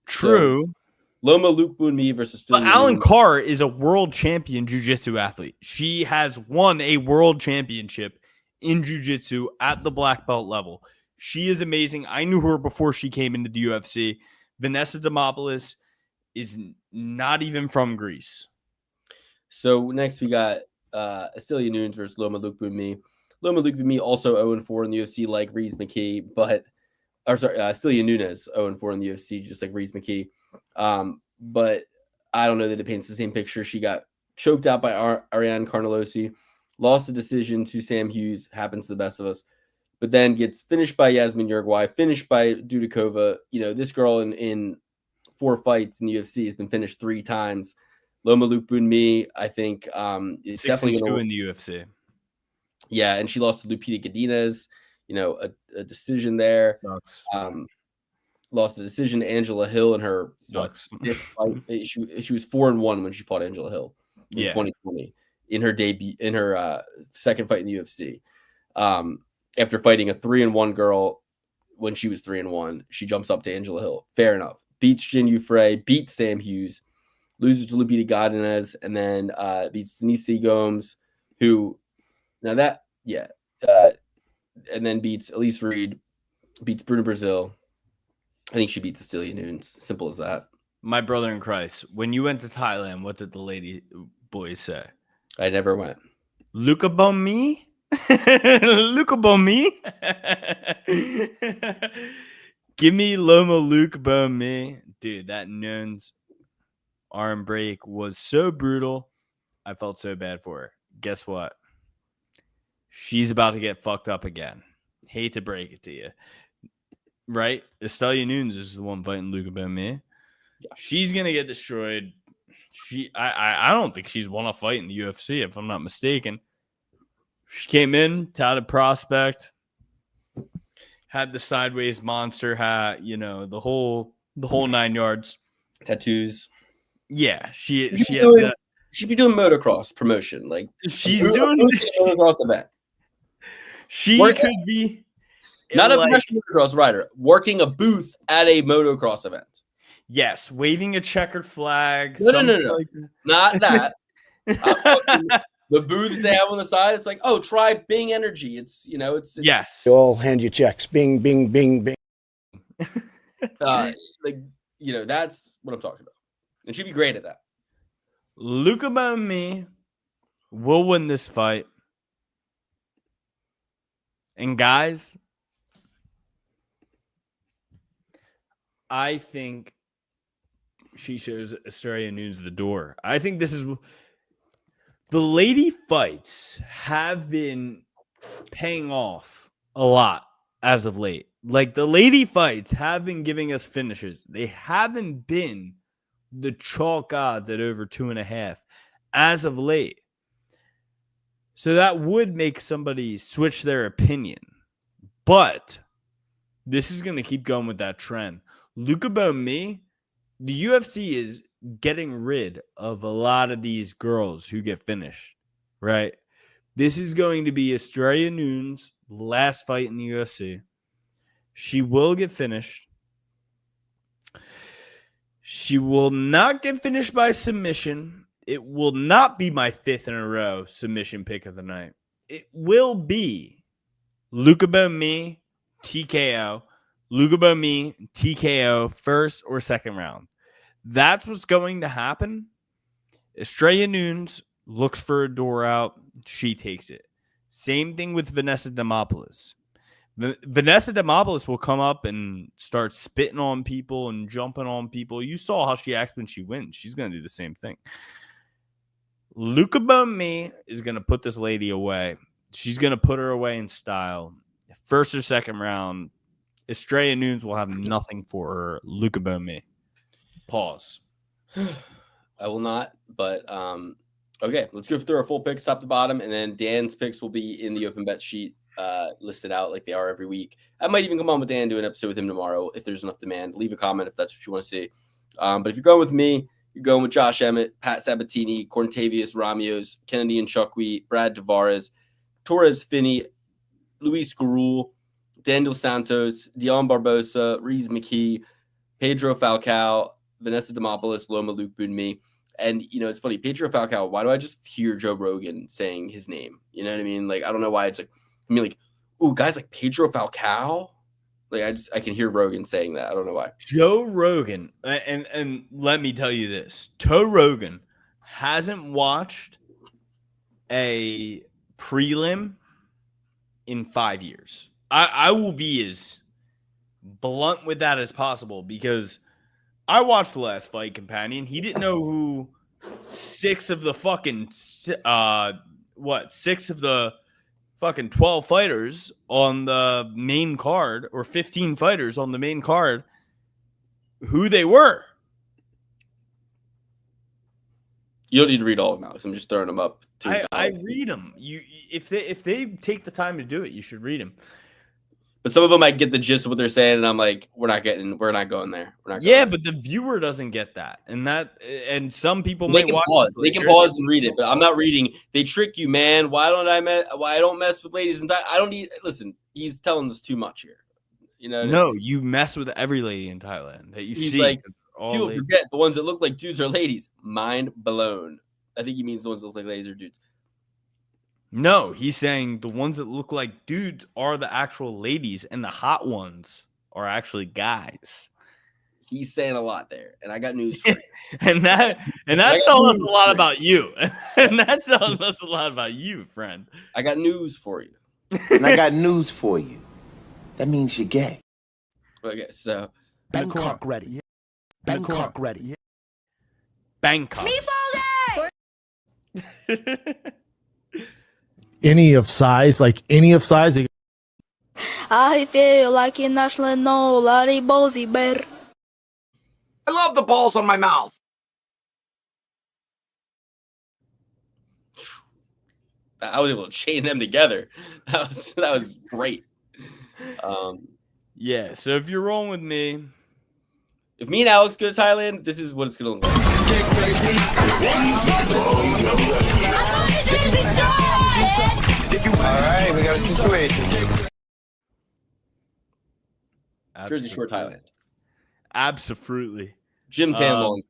True. So, Loma Luke Boonmi versus But Alan Carr is a world champion jiu-jitsu athlete. She has won a world championship in jiu-jitsu at the black belt level. She is amazing. I knew her before she came into the UFC. Vanessa Demopoulos is not even from Greece. So next we got Astilia Nunes versus Loma Luke Boonmi. Loma Luke Boonmi also 0-4 in the UFC like Reese McKee, Astilia Nunes 0-4 in the UFC just like Reese McKee. But I don't know that it paints the same picture. She got choked out by Ariane Carnelosi, lost the decision to Sam Hughes, happens to the best of us, but then gets finished by Yasmin Uruguay, finished by Dudikova. You know, this girl in 4 fights in the UFC has been finished 3 times. Loma Luke Boonmi, I think, is definitely going to in the UFC. Yeah, and she lost to Lupita Godinez, you know, a decision there. Sucks. Lost a decision to Angela Hill in her Sucks. fight. She was 4-1 when she fought Angela Hill in 2020 in her debut, in her second fight in the UFC. After fighting a 3-1 girl when she was 3-1, she jumps up to Angela Hill. Fair enough. Beats Jin Yufrey, beats Sam Hughes, loses to Lupita Godinez, and then beats Denise Gomes, who and then beats Elise Reed, beats Bruna Brazil. I think she beats Astilia Nunes. Simple as that. My brother in Christ, when you went to Thailand, what did the lady boys say? I never went. Luka Bomi? Luka Bomi? Give me Loma Luke Bomi. Dude, that Nunes arm break was so brutal. I felt so bad for her. Guess what? She's about to get fucked up again. Hate to break it to you. Right? Astilia Nunes is the one fighting Luka Bomi. Yeah. She's going to get destroyed. I don't think she's won a fight in the UFC, if I'm not mistaken. She came in, touted prospect, had the sideways monster hat, you know, the whole 9 yards. Tattoos. Yeah, she she'd be doing motocross promotion. Like she's doing motocross event. She could be not a professional motocross rider, working a booth at a motocross event. Yes, waving a checkered flag. No. Like not that. The booths they have on the side, it's like, oh, try Bing Energy. It's yes. They all hand you checks. Bing, bing, bing, bing. That's what I'm talking about. And she'd be great at that. Luka Bomi will win this fight. And guys, I think she shows Astilia Nunes the door. I think this is the lady fights have been paying off a lot as of late. Like the lady fights have been giving us finishes. They haven't been the chalk odds at over 2.5 as of late. So that would make somebody switch their opinion. But this is going to keep going with that trend. Luke about me, the UFC is getting rid of a lot of these girls who get finished, right? This is going to be Estrella Noon's last fight in the UFC. She will get finished. She will not get finished by submission. It will not be my 5th in a row submission pick of the night. It will be Luka Bomi, TKO. Luka Bomi, TKO, first or second round. That's what's going to happen. Estrella Nunes looks for a door out. She takes it. Same thing with Vanessa Demopoulos. Vanessa Demopoulos will come up and start spitting on people and jumping on people. You saw how she acts when she wins. She's going to do the same thing. Luka Bomi is going to put this lady away. She's going to put her away in style. First or second round, Estrella Nunes will have nothing for her. Luka Bomi. Pause. I will not, but okay, let's go through our full picks top to bottom, and then Dan's picks will be in the open bet sheet listed out like they are every week. I might even come on with Dan, do an episode with him tomorrow if there's enough demand. Leave a comment if that's what you want to see. But if you're going with me, you're going with Josh Emmett, Pat Sabatini, Corntavious Ramios, Kennedy and Chukwui, Brad Tavares, Torres Finney, Luis Garul, Daniel Santos, Dion Barbosa, Reese McKee, Pedro Falcao, Vanessa Demopoulos, Loma Luke Bunmi. And, you know, it's funny, Pedro Falcao, why do I just hear Joe Rogan saying his name? You know what I mean? Like, I don't know why it's like, I mean, like, ooh, guys like Pedro Falcao? Like, I can hear Rogan saying that. I don't know why. Joe Rogan, and let me tell you this. Joe Rogan hasn't watched a prelim in 5 years. I will be as blunt with that as possible because I watched the last Fight Companion. He didn't know who 6 of the 12 fighters on the main card, or 15 fighters on the main card, who they were. You don't need to read all of them, Alex. I'm just throwing them up. I read them. If they take the time to do it, you should read them. But some of them I get the gist of what they're saying, and I'm like, we're not going there. We're not going Yeah, there. but the viewer doesn't get that, and some people They might can watch pause. this They can later. pause and read it, but I'm not reading. They trick you, man. Why I don't mess with ladies and I don't need. Listen, he's telling us too much here. You know? No, you mess with every lady in Thailand that you He's see. like, 'cause they're all people ladies. forget the ones that look like dudes are ladies. Mind blown. I think he means the ones that look like ladies are dudes. No, he's saying the ones that look like dudes are the actual ladies, and the hot ones are actually guys. He's saying a lot there, and I got news for you. and that's telling us a lot about you. And that's telling us a lot about you, friend. I got news for you. And I got news for you. That means you're gay. Okay, so Bangkok ready. Bangkok ready. Bangkok. Any of size. I feel like a national lottie ballsy bear. I love the balls on my mouth. I was able to chain them together. That was great. Yeah, so if you're rolling with me, If me and Alex go to Thailand, this is what it's gonna look like. All right, we got a situation. Jersey Shore, Thailand. Absolutely. Jim Tambong.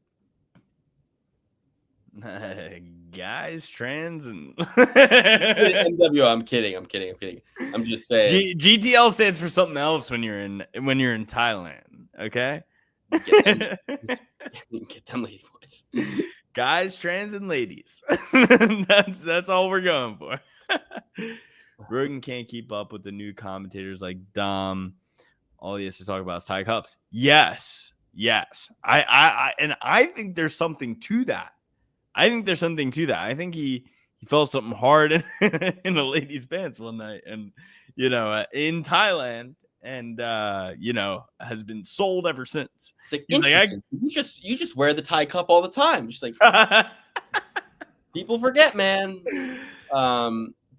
Guys, trans, and NWO. I'm kidding. I'm just saying. GTL stands for something else when you're in Thailand. Okay. Get them lady boys. Guys, trans, and ladies. That's all we're going for. Rogan can't keep up with the new commentators like Dom. All he has to talk about is Thai cups. Yes. I think there's something to that. I think he felt something hard in a lady's pants one night, and in Thailand, and has been sold ever since. It's like, He's like, interesting. You just wear the Thai cup all the time. Just like people forget, man.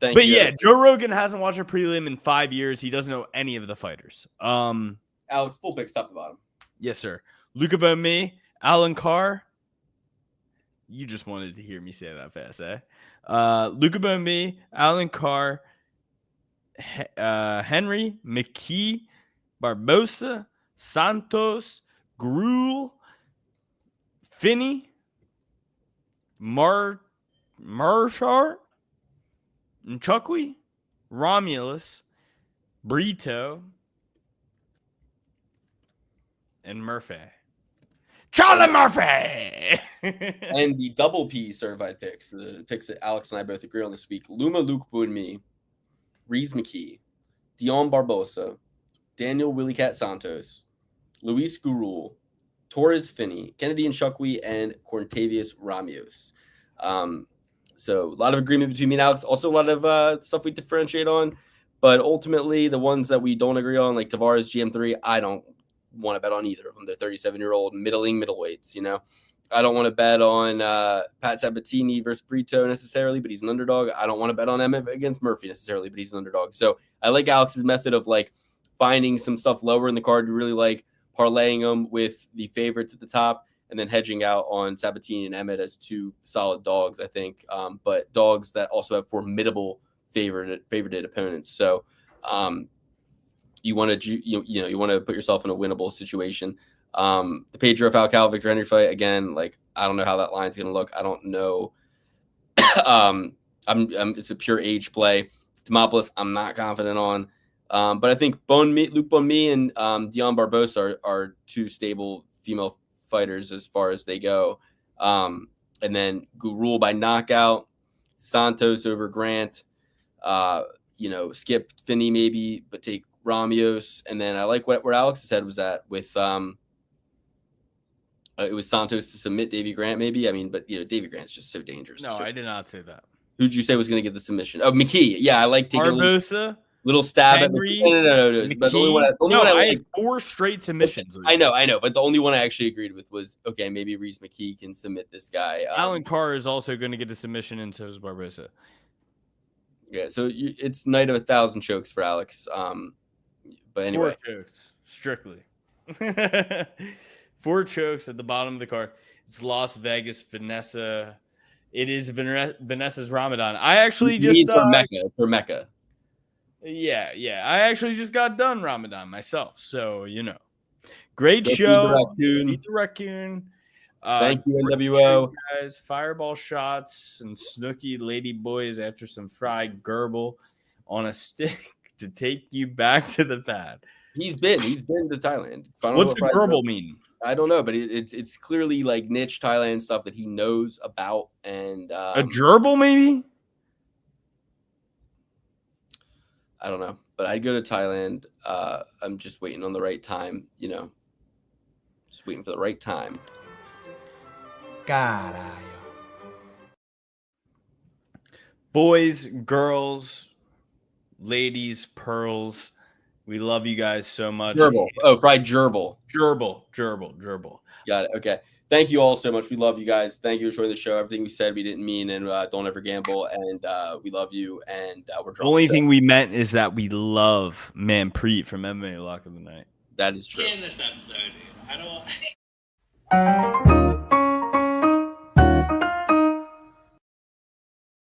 Thank But you. yeah, Joe Rogan hasn't watched a prelim in 5 years. He doesn't know any of the fighters. Alex, full picks top to bottom. Yes, sir. Luca Bonmi, Alan Carr. You just wanted to hear me say that fast, eh? Luca Bonmi, Alan Carr, Henry, McKee, Barbosa, Santos, Gruel, Finney, Marshart, Nchukwi, Romulus, Brito, and Murphy. Charlie Murphy! And the double P certified picks, the picks that Alex and I both agree on this week: Luma Luke Bunmi, Reese McKee, Dion Barbosa, Daniel Willie Cat Santos, Luis Gurul, Torres Finney, Kennedy Nchukwi, and Corntavious Ramios. So a lot of agreement between me and Alex. Also a lot of stuff we differentiate on. But ultimately, the ones that we don't agree on, like Tavares, GM3, I don't want to bet on either of them. They're 37-year-old middleweights, I don't want to bet on Pat Sabatini versus Brito necessarily, but he's an underdog. I don't want to bet on Emmett against Murphy necessarily, but he's an underdog. So I like Alex's method of like finding some stuff lower in the card. You really like parlaying them with the favorites at the top and then hedging out on Sabatini and Emmett as two solid dogs, I think. But dogs that also have formidable favorited opponents. So you want to you want to put yourself in a winnable situation. The Pedro Falcao Victor Henry fight, again, like I don't know how that line's gonna look. I don't know. It's a pure age play. Demopoulos, I'm not confident on. But I think Luke Bonmi and Dion Barbosa are two stable female fighters as far as they go. And then Gurul by knockout, Santos over Grant, skip Finney maybe, but take Ramios. And then I like where Alex's head was at with it was Santos to submit Davy Grant, maybe. I mean, but Davy Grant's just so dangerous. No, I did not say that. Who'd you say was going to get the submission? Oh, McKee. Yeah, I like taking Barbosa, little stab Henry, at McKee. No. But the only one I had 4 straight submissions. I know. But the only one I actually agreed with was, okay, maybe Reese McKee can submit this guy. Alan Carr is also going to get a submission, and so is Barbosa. Yeah, so it's night of 1,000 chokes for Alex. But anyway. 4 chokes, strictly. 4 chokes at the bottom of the card. It's Las Vegas, Vanessa. It is Vanessa's Ramadan. I actually just for Mecca. Yeah. I actually just got done Ramadan myself, so great show. Feed the raccoon. Thank you, NWO guys. Fireball shots and Snooki lady boys after some fried gerbil on a stick to take you back to the pad. He's been to Thailand. What's a gerbil mean? I don't know, but it's clearly like niche Thailand stuff that he knows about. And a gerbil, maybe? I don't know, but I'd go to Thailand. I'm just waiting on the right time, just waiting for the right time. Caralho. Boys, girls, ladies, pearls. We love you guys so much. Gerbil. Oh, fried gerbil. Gerbil. Got it. Okay. Thank you all so much. We love you guys. Thank you for joining the show. Everything we said, we didn't mean, and don't ever gamble. And we love you. And we're drunk. The only thing we meant is that we love Manpreet from MMA Lock of the Night. That is true. In this episode, dude. I don't.